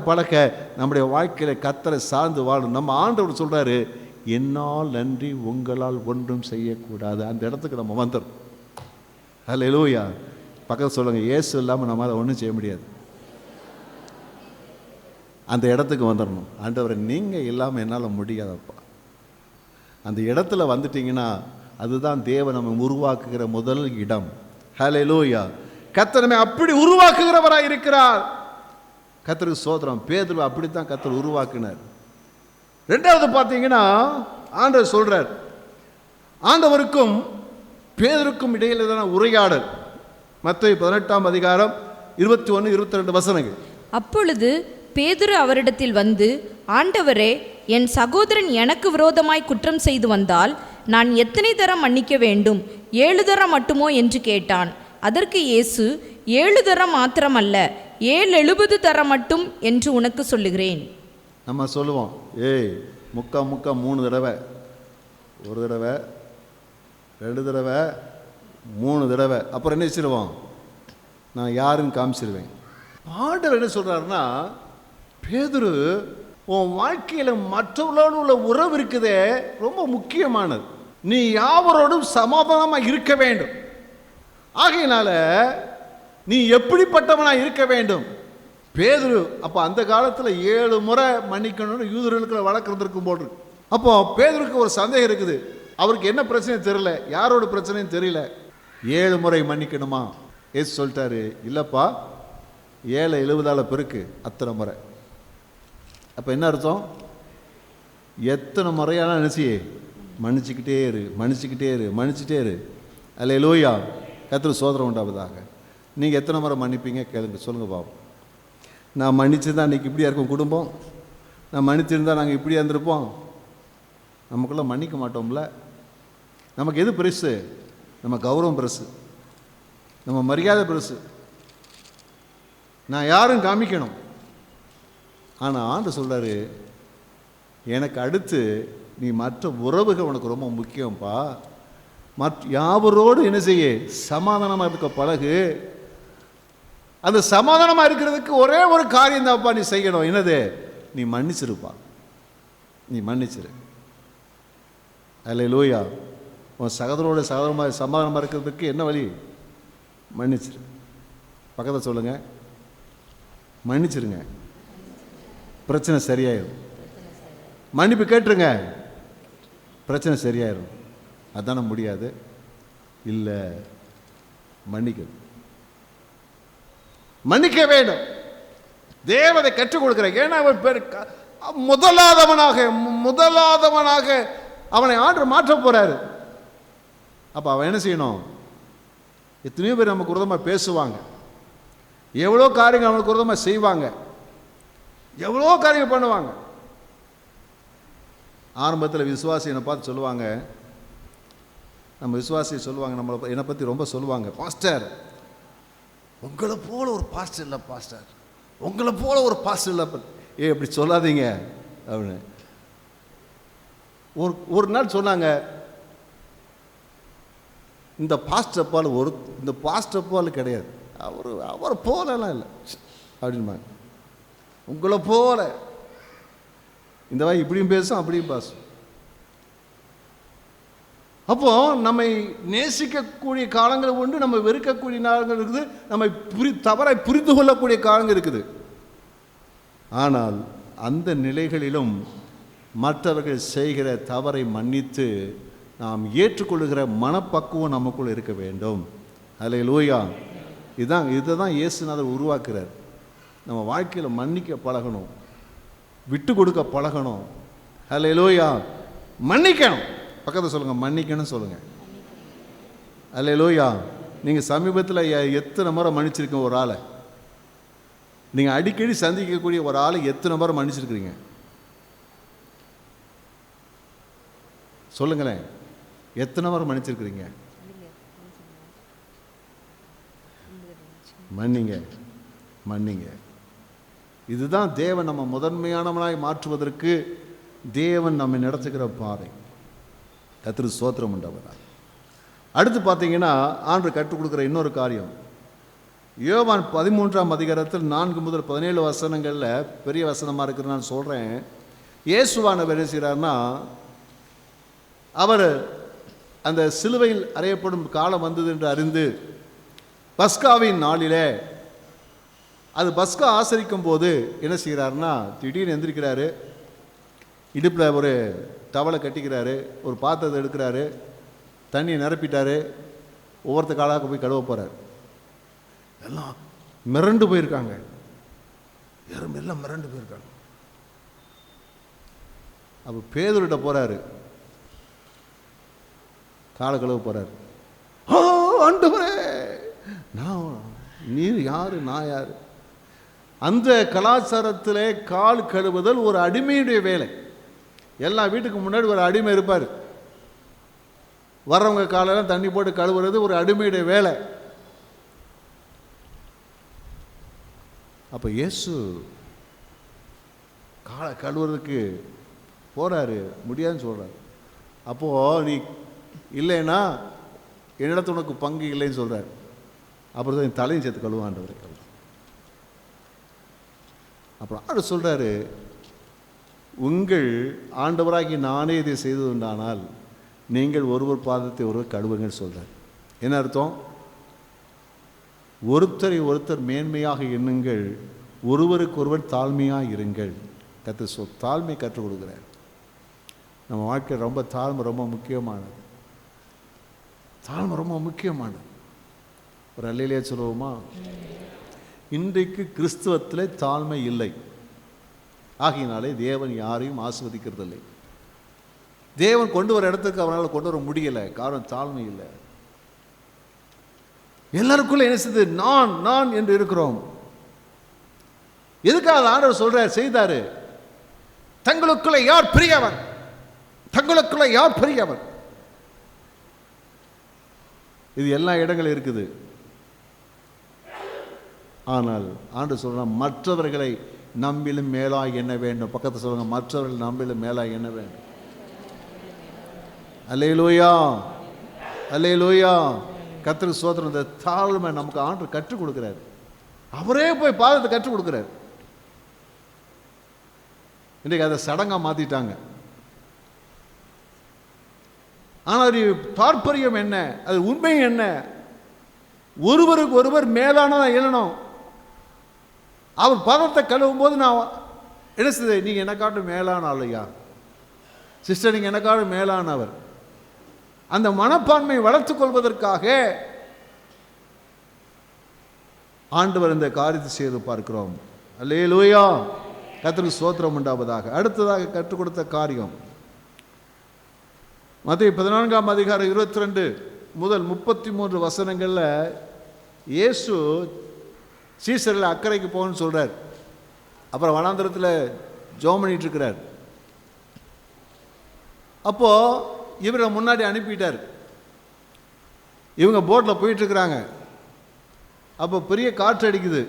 பழக்க நம்முடைய வாழ்க்கையில கர்த்தரை சார்ந்து வாழும். நம்ம ஆண்டவர் சொல்றாரு, என்னால் நன்றி உங்களால் ஒன்றும் செய்யக்கூடாது. அந்த இடத்துக்கு நம்ம வந்துடும். ஹல்லேலூயா. பக்கத்தில் சொல்லுங்க, இயேசு இல்லாமல் நம்மளால் ஒன்றும் செய்ய முடியாது. அந்த இடத்துக்கு வந்துடணும். ஆண்டவரை நீங்கள் இல்லாமல் என்னால் முடியாதப்பா. அந்த இடத்துல வந்துட்டீங்கன்னா அதுதான் தேவன் நம்ம உருவாக்குகிற முதல் இடம். ஹல்லேலூயா. கர்த்தர் நம்மை அப்படி உருவாக்குகிறவராக இருக்கிறார். கர்த்தருக்கு ஸ்தோத்திரம். பேதுரு அப்படித்தான் கர்த்தர் உருவாக்கினார். ரெண்டாவது பார்த்தீங்கன்னா, ஆண்டவர் சொல்றார், ஆண்டவருக்கும் பேதுருக்கும் இடையிலான உரையாடல். மத்தேயு 18ஆம் அதிகாரம் 21, 22 வசனங்கள். அப்பொழுது பேதுரு அவரிடத்தில் வந்து, ஆண்டவரே, என் சகோதரன் எனக்கு விரோதமாய் குற்றம் செய்து வந்தால் நான் எத்தனை தரம் மன்னிக்க வேண்டும்? 7 தரம் மட்டுமோ என்று கேட்டான். அதற்கு இயேசு, 7 தரம் மாத்திரமல்ல, 70 தரம் மட்டும் என்று உனக்கு சொல்லுகிறேன். நம்ம சொல்லுவோம், ஏய் முக்கா 3 தடவை, 1 தடவை, 2 தடவை, 3 தடவை, அப்புறம் என்ன வச்சிருவோம், நான் யாருன்னு காமிச்சிருவேன். ஆண்டவர் என்ன சொல்றாருன்னா, பேதுரு, உன் வாழ்க்கையில் மற்றவர்களோடு உள்ள உறவு இருக்குதே ரொம்ப முக்கியமானது. நீ யாவரோடும் சமாதானமாக இருக்க வேண்டும். ஆகையினால நீ எப்படிப்பட்டவனா இருக்க வேண்டும்? பேதுரு அப்போ அந்த காலத்தில் 7 முறை மன்னிக்கணும்னு யூதர்களுக்கு வழக்கு இருந்திருக்கும் போது, அப்போ பேதுருக்கு ஒரு சந்தேகம் இருக்குது. அவருக்கு என்ன பிரச்சனையும் தெரியல, யாரோட பிரச்சனையும் தெரியல. 7 முறை மன்னிக்கணுமா? ஏசு சொல்லிட்டாரு, இல்லைப்பா, 7 70 பெருக்கு அத்தனை முறை. அப்போ என்ன அர்த்தம்? எத்தனை முறையான நினச்சி மன்னிச்சுக்கிட்டே இரு. அல்லேலூயா. கர்த்தருக்கு ஸ்தோத்திரம் உண்டாவதாக. நீங்கள் எத்தனை முறை மன்னிப்பீங்க கேளுங்க, சொல்லுங்கள் பாவம். நான் மன்னிச்சிருந்தா இன்றைக்கி இப்படியா இருக்கும் குடும்பம், நான் மன்னிச்சிருந்தா நாங்கள் இப்படியா இருந்திருப்போம். நமக்குள்ளே மன்னிக்க மாட்டோம்ல. நமக்கு எது பெருசு? நம்ம கௌரவம் பெருசு, நம்ம மரியாதை பெருசு, நான் யாரும் காமிக்கணும். ஆனால் ஆண்டு சொல்கிறாரு, எனக்கு அடுத்து நீ மற்ற உறவுகள் உனக்கு ரொம்ப முக்கியம்ப்பா. யாவரோடு என்ன செய்ய, சமாதானமாக இருக்க பழகு. அந்த சமாதானமாக இருக்கிறதுக்கு ஒரே ஒரு காரியம் தான்ப்பா நீ செய்யணும். என்னது? நீ மன்னிச்சிருப்பா. நீ மன்னிச்சிரு. அல்லேலூயா. உன் சகோதரோட சமாதானமாக இருக்கிறதுக்கு என்ன வழி? மன்னிச்சிரு. பக்கத்தில் சொல்லுங்க, மன்னிச்சிருங்க, பிரச்சனை சரியாயிடும். மன்னிப்பு கேட்டுருங்க, பிரச்சனை சரியாயிடும். அதான முடியாது? இல்லை, மன்னிக்க வேண்டும். தேவதை கற்றுக் கொடுக்கிறார். ஏன்னா அவர் முதலாதவனாக அவனை ஆண்டவர் மாற்ற போறாரு. அப்ப அவன் என்ன செய்யணும்? எத்தனையோ பேர் நமக்கு விரோதமாக பேசுவாங்க, எவ்வளோ காரியங்கள் அவனுக்கு விரோதமாக செய்வாங்க, எவ்வளோ காரியங்கள் பண்ணுவாங்க. ஆரம்பத்தில் விசுவாசி என்னை பார்த்து சொல்லுவாங்க, நம்ம விசுவாசியை சொல்லுவாங்க, நம்மளை என்னை பற்றி ரொம்ப சொல்லுவாங்க, பாஸ்டர் உங்களை போல ஒரு பாஸ்டர் இல்லை, பாஸ்டர் உங்களை போல ஒரு பாஸ்டர் இல்லை. இப்படி சொல்லாதீங்க அப்படின்னு. ஒரு நாள் சொன்னாங்க, இந்த பாஸ்டர் பால் கிடையாது, அவர் போலலாம் இல்லை அப்படின்பாங்க. உங்களை போல இந்த வாய் இப்படியும் பேசும் அப்படியும் பேசும். அப்போ நம்மை நேசிக்கக்கூடிய காலங்கள் உண்டு, நம்ம வெறுக்கக்கூடிய நாளங்கள் இருக்குது, நம்மை தவறை புரிந்து கொள்ளக்கூடிய காலங்கள் இருக்குது. ஆனால் அந்த நிலைகளிலும் மற்றவர்கள் செய்கிற தவறை மன்னித்து நாம் ஏற்றுக்கொள்ளுகிற மனப்பக்குவம் நமக்குள் இருக்க வேண்டும். அல்லேலூயா. இதை தான் இயேசுநாதர் உருவாக்குறார். நம்ம வாழ்க்கையில் மன்னிக்க பழகணும், விட்டு கொடுக்க பழகணும். அல்லேலூயா. மன்னிக்கணும். பக்கத்தில் சொல்லுங்கள், மன்னிக்கணும் சொல்லுங்கள். அல்லேலூயா. நீங்கள் சமீபத்தில் எத்தனை முறை மன்னிச்சிருக்கீங்க ஒரு ஆளை? நீங்கள் அடிக்கடி சந்திக்கக்கூடிய ஒரு ஆளை எத்தனை முறை மன்னிச்சிருக்கிறீங்க சொல்லுங்களேன்? எத்தனை முறை மன்னிச்சிருக்கிறீங்க? மன்னிங்க. இதுதான் தேவன் நம்ம முதன்மையானவனாய் மாற்றுவதற்கு தேவன் நம்மை நடத்துகிற பாதை. கர்த்தருக்கு ஸ்தோத்திரம் உண்டாவதாக. அடுத்து பார்த்தீங்கன்னா ஆண்டவர் கற்றுக் கொடுக்குற இன்னொரு காரியம், யோவான் 13ஆம் அதிகாரத்தில் 4 முதல் 17 வசனங்களில் பெரிய வசனமாக இருக்கிறது நான் சொல்கிறேன். இயேசுவானவர் என்ன செய்கிறார்னா, அவர் அந்த சிலுவையில் அறையப்படும் காலம் வந்தது என்று அறிந்து பஸ்காவின் நாளிலே, அது பஸ்கா ஆசரிக்கும் போது என்ன செய்கிறாருன்னா, திடீர்னு எந்திரிக்கிறாரு, இடுப்பில் ஒரு டவலை கட்டிக்கிறாரு, ஒரு பாத்திரத்தை எடுக்கிறாரு, தண்ணியை நிரப்பிட்டாரு, ஒவ்வொருத்த காலாக போய் கழுவ போகிறார். எல்லாம் மிரண்டு போயிருக்காங்க, எல்லாம் மிரண்டு போயிருக்காங்க. அப்போ பேதுருட்ட போகிறாரு, காலை கழுவ போகிறார். ஆண்டவரே, நீர் யாரு, நான் யாரு? அந்த கலாச்சாரத்திலே கால் கழுவுதல் ஒரு அடிமையுடைய வேலை. எல்லா வீட்டுக்கு முன்னாடி ஒரு அடிமை இருப்பார், வர்றவங்க காலெல்லாம் தண்ணி போட்டு கழுவுறது ஒரு அடிமையுடைய வேலை. அப்போ இயேசு காலை கழுவுறதுக்கு போகிறாரு, முடியாதுன்னு சொல்கிறார். அப்போது நீ இல்லைன்னா என்னிடத்து உனக்கு பங்கு இல்லைன்னு சொல்கிறார். அப்புறம் தான் என் தலையும் சேர்த்து கழுவாண்டவர். அப்புறம் ஆண்டவர் சொல்கிறாரு, உங்கள் ஆண்டவராகி நானே இதை செய்ததுண்டானால் நீங்கள் ஒருவர் பாதத்தை ஒருவர் கழுவுங்கள் சொல்கிறார். என்ன அர்த்தம்? ஒருத்தரை ஒருத்தர் மேன்மையாக எண்ணுங்கள், ஒருவருக்கு ஒருவர் தாழ்மையாக இருங்கள். தாழ்மை கற்றுக் கொடுக்குறார். நம்ம வாழ்க்கை ரொம்ப தாழ்மை ரொம்ப முக்கியமானது. தாழ்மை ரொம்ப முக்கியமானது. ஒரு அல்லேலூயா சொல்லுவோமா? இன்றைக்கு கிறிஸ்துவத்தில் தாழ்மை இல்லை. ஆகையினாலே தேவன் யாரையும் ஆசீர்வதிக்கிறதில்லை. தேவன் கொண்டு வர இடத்துக்கு அவனால் கொண்டு வர முடியலை. காரணம் தாழ்மை இல்லை. எல்லாருக்குள்ள என்ன செய்து நான் நான் என்று இருக்கிறோம். எதுக்காக ஆண்டவர் சொல்றார், செய்தாரு? தங்களுக்குள்ள யார் பெரியவர், தங்களுக்குள்ள யார் பெரியவர்? இது எல்லா இடங்களும் இருக்குது. ஆனால் ஆண்டவர் சொல்ற, மற்றவர்களை நம்பிலும் மேலாய் எண்ண வேண்டும். பக்கத்தை சொல்லுங்க, மற்றவர்கள் நம்பிலும் மேலாய் எண்ண வேண்டும். அல்லேலூயா, அல்லேலூயா. கர்த்தருக்கு ஸ்தோத்திரம். இந்த தாழ்மை நமக்கு ஆண்டவர் கற்றுக் கொடுக்கிறார். அவரே போய் பாதத்தை கற்றுக் கொடுக்கிறார். இன்றைக்கு அதை சடங்காக மாற்றிட்டாங்க. ஆனால் அது தாற்பயம் என்ன, அது உண்மை என்ன? ஒருவருக்கு ஒருவர் மேலானதான் எண்ணணும். அவர் பாதத்தை கழுவும் போது நான் என்ன செய்த, நீங்கள் என்ன காட்டும் மேலான ஆளையா சிஸ்டர், நீங்கள் என்ன காட்டும் மேலானவர். அந்த மனப்பான்மையை வளர்த்துக் கொள்வதற்காக ஆண்டவர் இந்த காரியத்தை செய்து பார்க்கிறோம். அல்லேலூயா, கர்த்தருக்கு ஸ்தோத்திரம் உண்டாவதாக. அடுத்ததாக கற்றுக் கொடுத்த காரியம் மத்தேயு 14ஆம் அதிகாரம் 22 முதல் 33 வசனங்களில் இயேசு சீசரில் அக்கறைக்கு போகணும்னு சொல்கிறார். அப்புறம் வனாந்தரத்தில் ஜெபம் பண்ணிட்டு இருக்கிறார். அப்போது இவரை முன்னாடி அனுப்பிட்டார். இவங்க போட்டில் போயிட்டுருக்குறாங்க. அப்போ பெரிய காற்று அடிக்குது,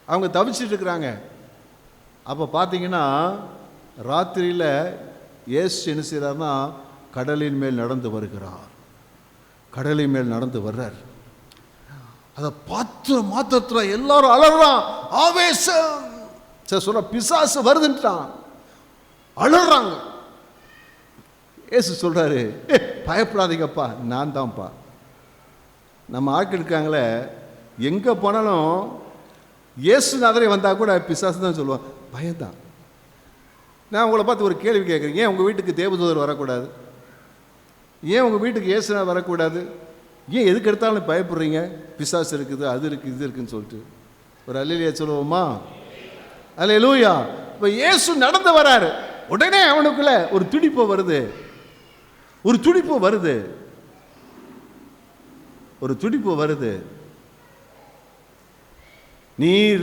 அவங்க தவிச்சிட்டு இருக்கிறாங்க. அப்போ பார்த்தீங்கன்னா ராத்திரியில் இயேசு என்ன செய்கிறார்னா கடலின் மேல் நடந்து வருகிறார். கடலின் மேல் நடந்து வர்றார். அதை பார்த்து மாத்திரத்தில் எல்லாரும் அலறான். ஆவேசம் சொல்ற பிசாசு வருதுன்ட்டான், அலறாங்க. இயேசு சொல்றாரு, பயப்படாதீங்கப்பா, நான் தான்ப்பா. நம்ம ஆட்கள் இருக்காங்களே, எங்கே போனாலும் இயேசுநாதரே வந்தால் கூட பிசாசு தான் சொல்லுவான், பயம்தான். நான் உங்களை பார்த்து ஒரு கேள்வி கேட்குறேன், ஏன் உங்கள் வீட்டுக்கு தேவதூதர் வரக்கூடாது? ஏன் உங்கள் வீட்டுக்கு இயேசுநாதர் வரக்கூடாது? ஏன் எதுக்கு எடுத்தாலும் பயப்படுறீங்க? பிசாசு இருக்குது, அது இருக்குது, இது இருக்குன்னு சொல்லிட்டு. ஒரு அல்லேலூயா சொல்லுவோமா? அல்லேலூயா. இப்போ இயேசு நடந்து வராரு. உடனே அவனுக்குள்ள ஒரு துடிப்பு வருது, ஒரு துடிப்பு வருது, ஒரு துடிப்பு வருது. நீர்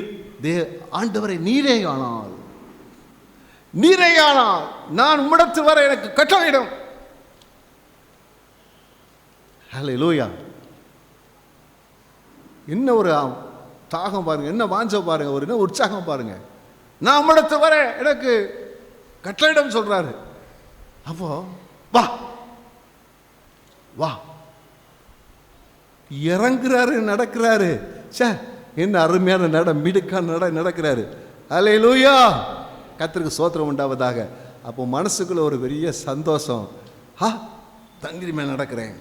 ஆண்டவரை நீரே ஆனால், நீரே ஆனால் நான் உம்மிடத்தில் வர எனக்கு கட்டளையிடும். அல்லேலூயா. என்ன ஒரு தாகம் பாருங்க, என்ன வாஞ்சம் பாருங்க, ஒரு என்ன உற்சாகம் பாருங்க. நான் உம்மிடத்தில் வர எனக்கு கட்டளையிடம் சொல்றாரு. அப்போ வா வா இறங்குறாரு, நடக்கிறாரு. என்ன அருமையான நட, மிடுக்கான நடக்கிறாரு. அல்லேலூயா, கர்த்தருக்கு ஸ்தோத்திரம் உண்டாவதாக. அப்போ மனசுக்குள்ள ஒரு பெரிய சந்தோஷம். தங்கிரி மேல் நடக்கிறேன்,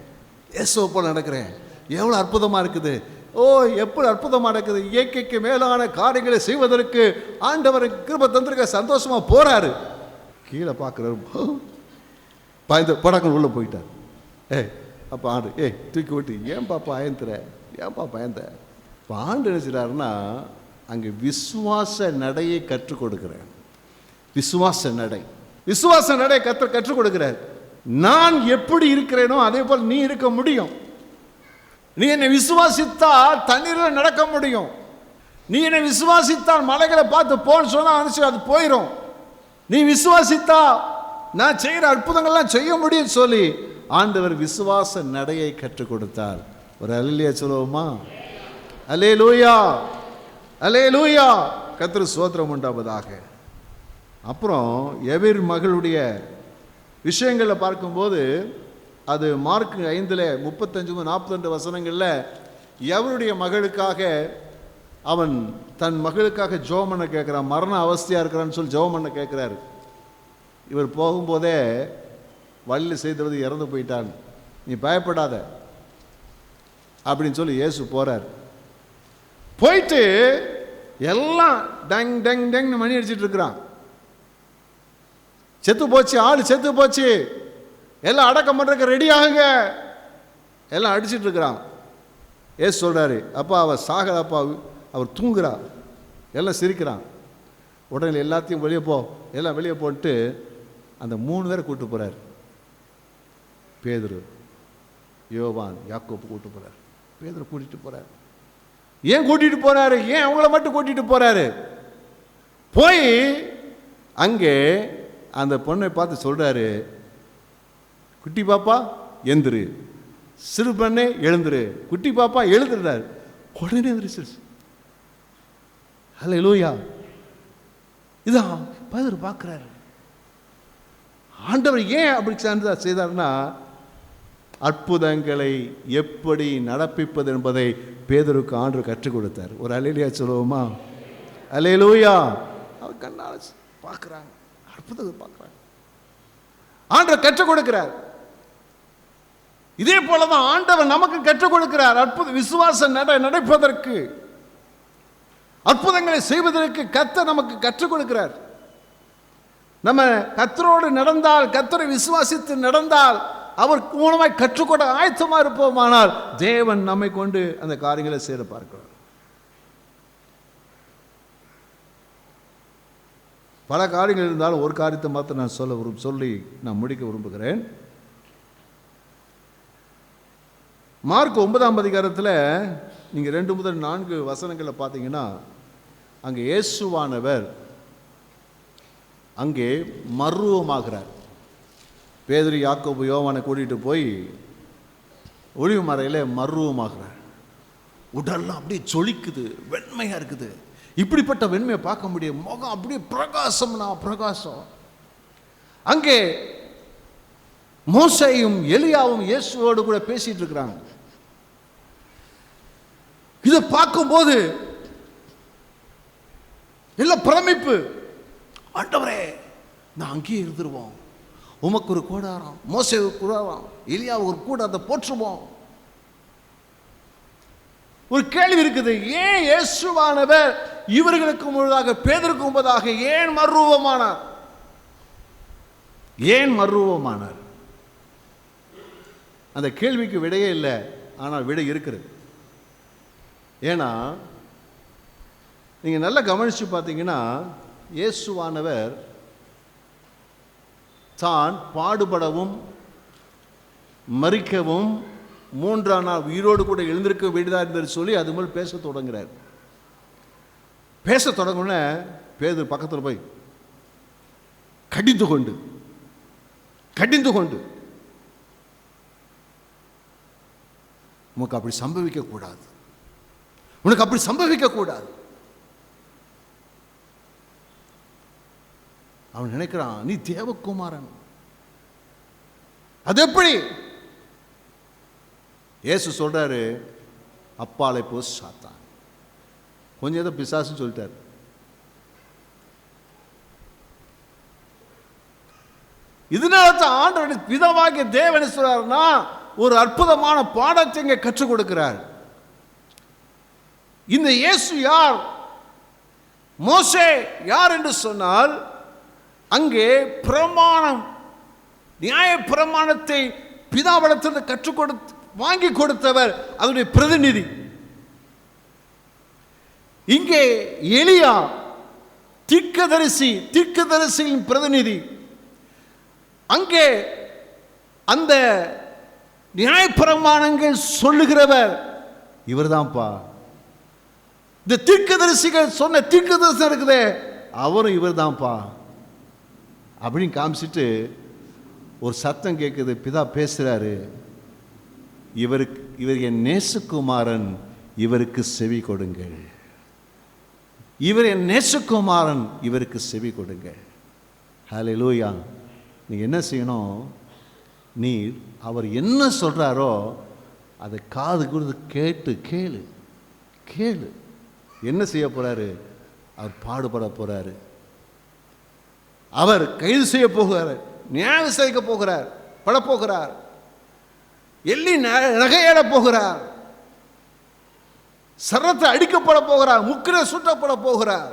இயேசுவை போல நடக்கிறேன், எவ்வளோ அற்புதமாக இருக்குது. ஓ, எப்படி அற்புதமாக நடக்குது. இயற்கைக்கு மேலான காரியங்களை செய்வதற்கு ஆண்டவர் கிருபை தந்திருக்க சந்தோஷமாக போறாரு. கீழே பார்க்குறாரு, பயந்து படங்கள் உள்ளே போயிட்டார். அப்போ ஆண்டு தூக்கி விட்டு, ஏன்பா பயந்துற, ஏன்பா பயந்த? இப்போ ஆண்டு நினைச்சிட்டாருன்னா அங்கே விசுவாச நடையை கற்றுக் கொடுக்குறேன். விசுவாச நடை, விசுவாச நடை கற்றுக் கொடுக்கிறார். நான் எப்படி இருக்கிறேனோ அதே போல் நீ இருக்க முடியும். நீ என்னை விசுவாசித்தால் தண்ணீரில் நடக்க முடியும். நீ என்னை விசுவாசித்தால் மலைகளை பார்த்து போன்னு சொன்னால் அது போயிடும். நீ விசுவாசித்தா நான் செய்கிற அற்புதங்கள்லாம் செய்ய முடியும் சொல்லி ஆண்டவர் விசுவாச நடையை கற்றுக் கொடுத்தார். ஒரு அல்லேலூயா சொல்லுவோமா? அல்லேலூயா, அல்லேலூயா, கர்த்தருக்கு ஸ்தோத்திரம் உண்டாவதாக. அப்புறம் எபிர் மகளுடைய விஷயங்களில் பார்க்கும்போது அது மார்க் 5:35-42 வசனங்களில் எவருடைய மகளுக்காக அவன் தன் மகளுக்காக ஜெபம் பண்ண கேட்குறான். மரண அவஸ்தையாக இருக்கிறான்னு சொல்லி ஜெபம் பண்ண கேட்குறாரு. இவர் போகும்போதே வழியில் செய்தது இறந்து போயிட்டான், நீ பயப்படாத அப்படின்னு சொல்லி இயேசு போகிறார். போயிட்டு எல்லாம் டங் டங் டங்னு மணி அடிச்சிட்டு இருக்கிறான். செத்து போச்சு, ஆள் செத்து போச்சு, எல்லாம் அடக்கம் பண்ணுறதுக்கு ரெடி ஆகுங்க, எல்லாம் அடிச்சிட்டு இருக்கிறான். ஏசு சொல்கிறாரு, அப்பா அவள் சாகலப்பா, அவர் தூங்குறா. எல்லாம் சிரிக்கிறான். உடனே எல்லாத்தையும் வெளியே போ, எல்லாம் வெளியே போட்டு அந்த 3 பேரை கூப்பிட்டு போகிறார். பேதுரு, யோவான், யாக்கோப்பு கூப்பிட்டு போகிறார். பேதுரு கூட்டிகிட்டு போகிறார். ஏன் கூட்டிகிட்டு போகிறாரு? ஏன் அவங்கள மட்டும் கூட்டிகிட்டு போகிறாரு? போய் அங்கே அந்த பொண்ணை பார்த்து சொல்கிறாரு, குட்டி பாப்பா எழுந்துரு, சிறு பெண்ணே எழுந்துரு, குட்டி பாப்பா எழுந்துடுறாரு. உடனே எழுந்துருச்சு. அல்லேலூயா. இதான் பேதுரு பார்க்குறாரு. ஆண்டவர் ஏன் அப்படி செய்தார்னா அற்புதங்களை எப்படி நடப்பிப்பது என்பதை பேதுருக்கு ஆண்டவர் கற்றுக் கொடுத்தார். ஒரு அல்லேலூயா சொல்லுவோமா? அல்லேலூயா. அவர் கண்ணால் பார்க்குறாங்க, அற்புதத்தை பார்க்குறாங்க, ஆண்டவர் கற்றுக் கொடுக்கிறார். இதே போலதான் ஆண்டவர் நமக்கு கற்றுக் கொடுக்கிறார். அற்புத விசுவாச நடப்பதற்கு, அற்புதங்களை செய்வதற்கு கர்த்தர் நமக்கு கற்றுக் கொடுக்கிறார். நம்ம கர்த்தரோடு நடந்தால், கர்த்தரை விசுவாசித்து நடந்தால், அவர் மூலமாய் கற்றுக்கொள்ள ஆயத்தமா இருப்போமானால் தேவன் நம்மை கொண்டு அந்த காரியங்களை செய்ய பார்க்கிறார். பல காரியங்கள் இருந்தாலும் ஒரு காரியத்தை மாத்திரம் நான் சொல்லி நான் முடிக்க விரும்புகிறேன். மார்க் 9ஆம் அதிகாரத்தில் நீங்கள் 2 முதல் 4 வசனங்களை பார்த்தீங்கன்னா, அங்கே இயேசுவானவர் அங்கே மர்வமாகிறார். பேதுரு, யாக்கோபு, யோவானை கூட்டிகிட்டு போய் ஒளிவு மறையில் மர்வமாகிறார். உடல்லாம் அப்படியே ஜொலிக்குது, வெண்மையாக இருக்குது. இப்படிப்பட்ட வெண்மையை பார்க்க முடியும். முகம் அப்படியே பிரகாசம். அங்கே மோசேயும் எலியாவும் இயேசுவோடு கூட பேசிட்டு இருக்கிறாங்க. இதை பார்க்கும்போது எல்லாம் பிரமிப்பு. ஆண்டவரே, நான் அங்கேயே இருந்துருவோம். உமக்கு ஒரு கூடாரம், மோசேவுக்கு கூடாரம், எலியாவுக்கு ஒரு கூடாரத்தை போற்றுவோம். ஒரு கேள்வி இருக்குது, ஏன் இயேசுவானவர் இவர்களுக்கு முழுதாக, பேதருக்கு முன்பதாக ஏன் மறுரூபமானார்? ஏன் மறுரூபமானார்? அந்த கேள்விக்கு விடையே இல்லை. ஆனால் விடை இருக்கிறது. ஏன்னா நீங்கள் நல்லா கவனித்து பார்த்தீங்கன்னா, இயேசுவானவர் தான் பாடுபடவும் மரிக்கவும் 3ஆம் நாள் உயிரோடு கூட எழுந்திருக்க வேண்டியதாக இருந்தது சொல்லி அது மேல் பேச தொடங்குகிறார். பேச தொடங்கின பேதுரு பக்கத்தில் போய் கடிந்து கொண்டு உனக்கு அப்படி சம்பவிக்கக்கூடாது, உனக்கு அப்படி சம்பவிக்கக்கூடாது. அவன் நினைக்கிறான், நீ தேவகுமாரன், அது எப்படி? இயேசு சொல்றாரு, அப்பாலை போ சாத்தான். கொஞ்சம் ஏதோ பிசாசுன்னு சொல்லிட்டார். இதனால தான் ஆண்டவன் பிதாவாகிய தேவன் சொல்றாருன்னா, ஒரு அற்புதமான பாடத்தை இங்கே கற்றுக் கொடுக்கிறார். இந்த இயேசு யார், மோசே யார் என்று சொன்னால், அங்கே பிரமாணம், நியாய பிரமாணத்தை பிதாவிடத்திலிருந்து கற்றுக் கொடுத்து வாங்கி கொடுத்தவர், அதனுடைய பிரதிநிதி. இங்கே எலியா தீர்க்கதரிசியின் பிரதிநிதி. அங்கே அந்த நியாய பிரமாணங்கள் சொல்லுகிறவர் இவர்தான்ப்பா. இந்த தீர்க்கதரிசிகள் சொன்ன தீர்க்கதரிசனம் இருக்குதே, அவரும் இவர்தான்ப்பா அப்படின்னு காமிச்சிட்டு ஒரு சத்தம் கேட்குது. பிதா பேசுகிறாரு, இவர் என் நேசகுமாரன், இவருக்கு செவி கொடுங்கள். இவர் என் நேசகுமாரன், இவருக்கு செவி கொடுங்கள். ஹல்லேலூயா. நீங்கள் என்ன செய்யணும், நீ அவர் என்ன சொல்கிறாரோ அதை காது கொடுத்து கேட்டு கேளு. என்ன செய்ய போகிறாரு? அவர் பாடுபட போகிறாரு, அவர் கைது செய்ய போகிறார், நியாயம் விசாரிக்க போகிறார், படப்போகிறார், எள்ளி நகையிட போகிறார், சரத்தை அடிக்கப்பட போகிறார், முக்கிர சுட்டப்பட போகிறார்,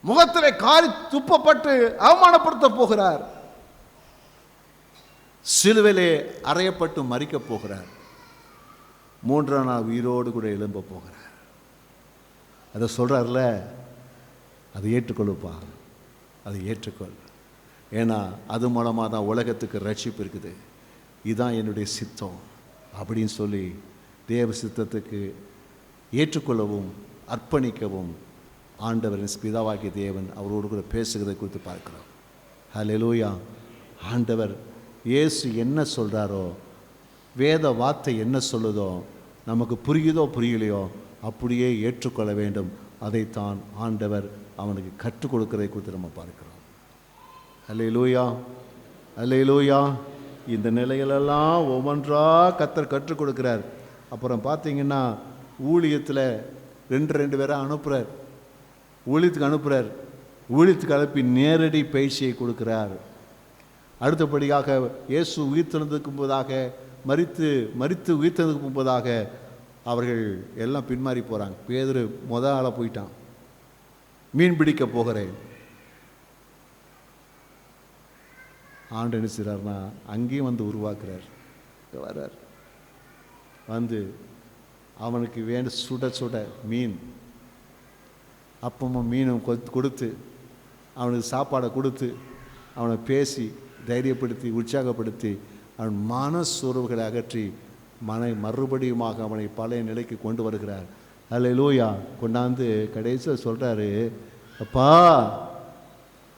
முகத்திலே காரி துப்பப்பட்டு அவமானப்படுத்த போகிறார், சிலுவிலே அறையப்பட்டு மரிக்க போகிறார், 3ஆம் நாள் உயிரோடு கூட எழும்ப போகிறார். அதை சொல்றார்ல, அதை ஏற்றுக்கொள்ளுப்பா, அதை ஏற்றுக்கொள். ஏன்னா அது மூலமாக தான் உலகத்துக்கு ரட்சிப்பு இருக்குது. இதுதான் என்னுடைய சித்தம் அப்படின்னு சொல்லி தேவ சித்தத்துக்கு ஏற்றுக்கொள்ளவும் அர்ப்பணிக்கவும் ஆண்டவரின் பிதாவாகிய தேவன் அவரோடு கூட பேசுகிறதை குறித்து பார்க்கிறோம். ஹல்லேலூயா. ஆண்டவர் இயேசு என்ன சொல்கிறாரோ, வேத வார்த்தை என்ன சொல்லுதோ, நமக்கு புரியுதோ புரியலையோ அப்படியே ஏற்றுக்கொள்ள வேண்டும். அதைத்தான் ஆண்டவர் அவனுக்கு கற்றுக் கொடுக்கிறதை குறித்து நம்ம பார்க்கிறோம். அல்லேலூயா, அல்லேலூயா. இந்த நிலைகளெல்லாம் ஒவ்வொன்றாக கர்த்தர் கற்றுக் கொடுக்கிறார். அப்புறம் பார்த்தீங்கன்னா ஊழியத்தில் 2 பேரை அனுப்புகிறார், ஊழியத்துக்கு அனுப்பி நேரடி பயிற்சியை கொடுக்கிறார். அடுத்தபடியாக இயேசு உயிர்த்தெழுந்ததுக்கு முன்பதாக மரித்து உயிர்த்தெழுந்ததுக்கு முன்பதாக அவர்கள் எல்லாம் பின்மாறி போகிறாங்க. பேதுரு முதல் ஆளாக போயிட்டான், மீன் பிடிக்க போகிறேன். ஆண்டு என்ன செய்கிறார்னா அங்கேயும் வந்து உருவாக்குறார், வர்றார், வந்து அவனுக்கு சுட மீன் அப்பமும் மீனும் கொடுத்து அவனுக்கு சாப்பாடை கொடுத்து அவனை பேசி தைரியப்படுத்தி உற்சாகப்படுத்தி அவன் மனசோர்வுகளை அகற்றி மறுபடியுமாக அவனை பழைய நிலைக்கு கொண்டு வருகிறார். அல்லேலூயா. கொண்டாந்து கடைசியில் சொல்கிறாரு, அப்பா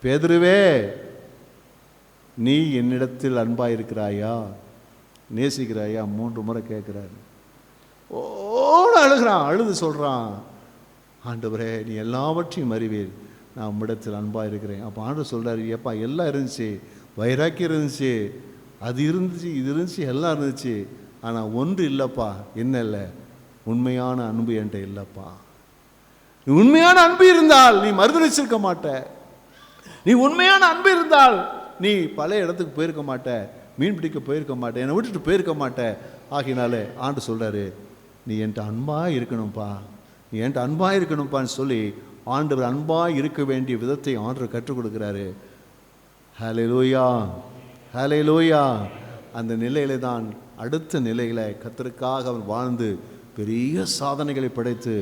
பேதுருவே, நீ என்னிடத்தில் அன்பாயிருக்கிறாயா, நேசிக்கிறாயா? 3 முறை கேட்குறாரு. அழுகிறான். அழுது சொல்கிறான், ஆண்டவரே நீ எல்லாவற்றையும் அறிவீர், நான் உம்மிடத்தில் அன்பாக இருக்கிறேன். அப்போ ஆண்டவர் சொல்கிறாரு, ஏப்பா எல்லாம் இருந்துச்சு, வைராக்கியம் இருந்துச்சு, அது இருந்துச்சு, இது இருந்துச்சு, எல்லாம் இருந்துச்சு, ஆனால் ஒன்று இல்லைப்பா. என்ன இல்லை? உண்மையான அன்பு என்கிட்ட இல்லைப்பா. நீ உண்மையான அன்பு இருந்தால் நீ மறுதளிச்சிருக்க மாட்ட. நீ உண்மையான அன்பு இருந்தால் நீ பழைய இடத்துக்கு போயிருக்க மாட்ட, மீன் பிடிக்க போயிருக்க மாட்டேன், என்னை விட்டுட்டு போயிருக்க மாட்டேன். ஆகினாலே ஆண்டு சொல்கிறாரு, நீ என்கிட்ட அன்பாக இருக்கணும்ப்பா, நீ என்கிட்ட அன்பாக இருக்கணும்ப்பான்னு சொல்லி ஆண்டவர் அன்பாக இருக்க வேண்டிய விதத்தை ஆண்டவர் கற்றுக் கொடுக்குறாரு. ஹல்லேலூயா, ஹல்லேலூயா. அந்த நிலையில தான் அடுத்த நிலையில கர்த்தருக்காக அவன் வாழ்ந்து பெரிய சாதனைகளை படைத்து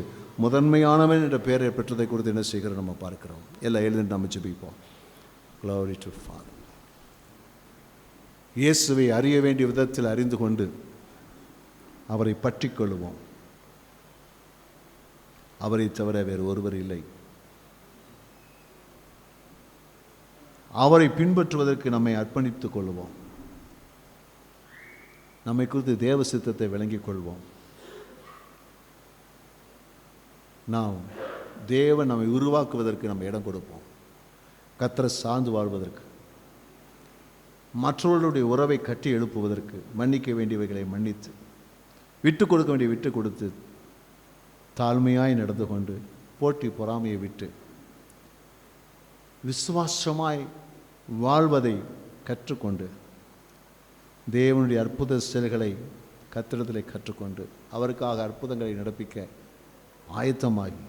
முதன்மையானவன் என்ற பெயரை பெற்றதை குறித்து என்ன செய்கிறோம் நம்ம பார்க்கிறோம். எல்லாம் எழுதி நம்ம ஜெபிப்போம். Glory to Father. இயேசுவை அறிய வேண்டிய விதத்தில் அறிந்து கொண்டு அவரை பற்றி கொள்வோம். அவரை தவிர வேறு ஒருவர் இல்லை. அவரை பின்பற்றுவதற்கு நம்மை அர்ப்பணித்துக் கொள்வோம். நம்மை குறித்து தேவ சித்தத்தை விளங்கிக் கொள்வோம். நாம் தேவன் நம்மை உருவாக்குவதற்கு நம்ம இடம் கொடுப்போம். கர்த்தரை சார்ந்து வாழ்வதற்கு, மற்றவர்களுடைய உறவை கட்டி எழுப்புவதற்கு, மன்னிக்க வேண்டியவைகளை மன்னித்து, விட்டு கொடுக்க வேண்டிய விட்டு கொடுத்து, தாழ்மையாய் நடந்து கொண்டு, போட்டி பொறாமையை விட்டு விசுவாசமாய் வாழ்வதை கற்றுக்கொண்டு, தேவனுடைய அற்புத செயல்களை கர்த்தரிடத்திலே கற்றுக்கொண்டு, அவருக்காக அற்புதங்களை நடப்பிக்க ஆயத்தமாகி,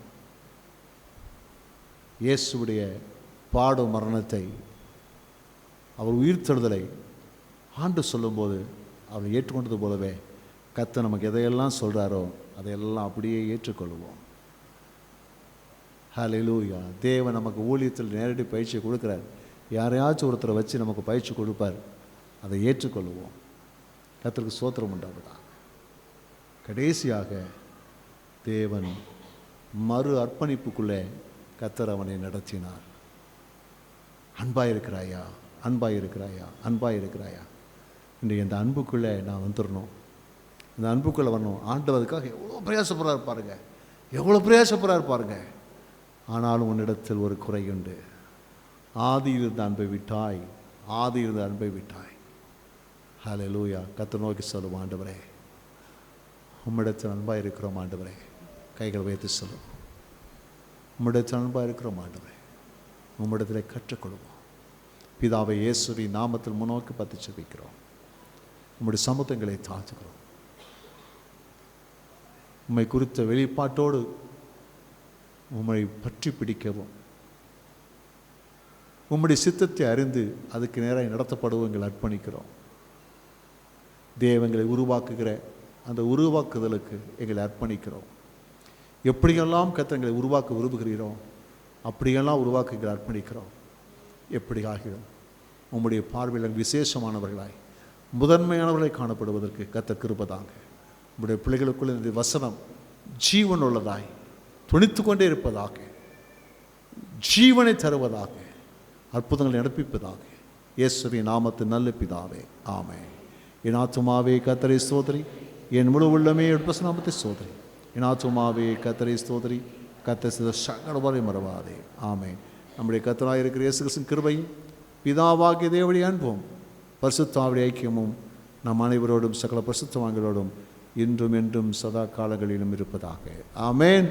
இயேசுவுடைய பாடு மரணத்தை, அவர் உயிர்த்தெழுதலை ஆண்டு சொல்லும்போது அவர் ஏற்றுக்கொண்டது போலவே கர்த்தர் நமக்கு எதையெல்லாம் சொல்கிறாரோ அதையெல்லாம் அப்படியே ஏற்றுக்கொள்வோம். ஹல்லேலூயா. தேவன் நமக்கு ஊழியத்தில் நேரடி பயிற்சி கொடுக்குறார். யாரையாச்சும் ஒருத்தரை வச்சு நமக்கு பயிற்சி கொடுப்பார். அதை ஏற்றுக்கொள்வோம். கர்த்தருக்கு ஸ்தோத்திரம் உண்டாகுதா. கடைசியாக தேவன் மறு அர்ப்பணிப்புக்குள்ளே கர்த்தர் அவனை நடத்தினார். அன்பாயிருக்கிறாயா, அன்பாயிருக்கிறாயா, அன்பாயிருக்கிறாயா. இன்றைக்கு இந்த அன்புக்குள்ளே நான் வந்துடணும். இந்த அன்புக்குள்ளே வரணும். ஆண்டவருக்காக எவ்வளோ பிரயாசப்படுறாரு பாருங்க, எவ்வளோ பிரயாசப்படுறாரு பாருங்க. ஆனாலும் உன்னிடத்தில் ஒரு குறை உண்டு. ஆதியில் இருந்த அன்பை விட்டாய், ஆதியில் இருந்த அன்பை விட்டாய். ஹல்லேலூயா. கர்த்தர் நோக்கி சொல்லுவோம், ஆண்டவரே உம்மிடத்தில் அன்பாக இருக்கிறோம். ஆண்டவரே கைகள் வைத்து சொல்லுவோம், உம்மிடத்தில் அன்பாக இருக்கிறோம். ஆண்டவரே உம்மிடத்தில் கற்றுக்கொள்வோம். பிதாவை இயேசுவின் நாமத்தில் முன்னோக்கி பார்த்து ஜெபிக்கிறோம். உம்முடைய சமூகங்களை தாழ்த்துக்கிறோம். உம்மை குறித்த வெளிப்பாட்டோடு உம்மை பற்றி பிடிக்கவும், உம்முடைய சித்தத்தை அறிந்து அதுக்கு நேராக நடத்தப்படுவோம் எங்களை அர்ப்பணிக்கிறோம். தேவங்களை உருவாக்குகிற அந்த உருவாக்குதலுக்கு எங்களை அர்ப்பணிக்கிறோம். எப்படியெல்லாம் கர்த்தங்களை உருவாக்க விரும்புகிறீரோ அப்படியெல்லாம் உருவாக்க எங்களை அர்ப்பணிக்கிறோம். எப்படி ஆகிறோம் உம்முடைய பார்வையில் விசேஷமானவர்களாய், முதன்மையானவர்களாய் காணப்படுவதற்கு கர்த்தர் கிருபை தாங்க. உம்முடைய பிள்ளைகளுக்குள்ள இந்த வசனம் ஜீவன் உள்ளதாய் துணித்து கொண்டே இருப்பதாக, ஜீவனை தருவதாக, அற்புதங்களை நடப்பிப்பதாக. இயேசுவின் நாமத்தின் நல்ல பிதாவே, ஆமென். என் ஆத்துமாவே கர்த்தரை ஸ்தோத்திரி, என் முழு உள்ளமே நாமத்தை ஸ்தோத்திரி. என் ஆத்துமாவே கர்த்தரை ஸ்தோத்திரி, கர்த்தர் செய்த சகலவரை மறவாதே. ஆமென். நம்முடைய கர்த்தராய் இருக்கிற இயேசு கிறிஸ்துவின் கிருபையும், பிதாவாகிய தேவனுடைய அன்பும், பரிசுத்த ஆவியுடைய ஐக்கியமும் நம் அனைவரோடும் சகல பரிசுத்தவான்களோடும் இன்றும் என்றும் சதா காலங்களிலும் இருப்பதாக. ஆமென்.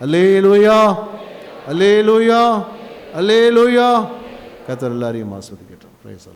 அல்லேலூயா, அல்லேலூயா, அல்லேலூயா. கர்த்தர் எல்லாரையும் ஆசீர்வதிக்கட்டும். பிரைஸ்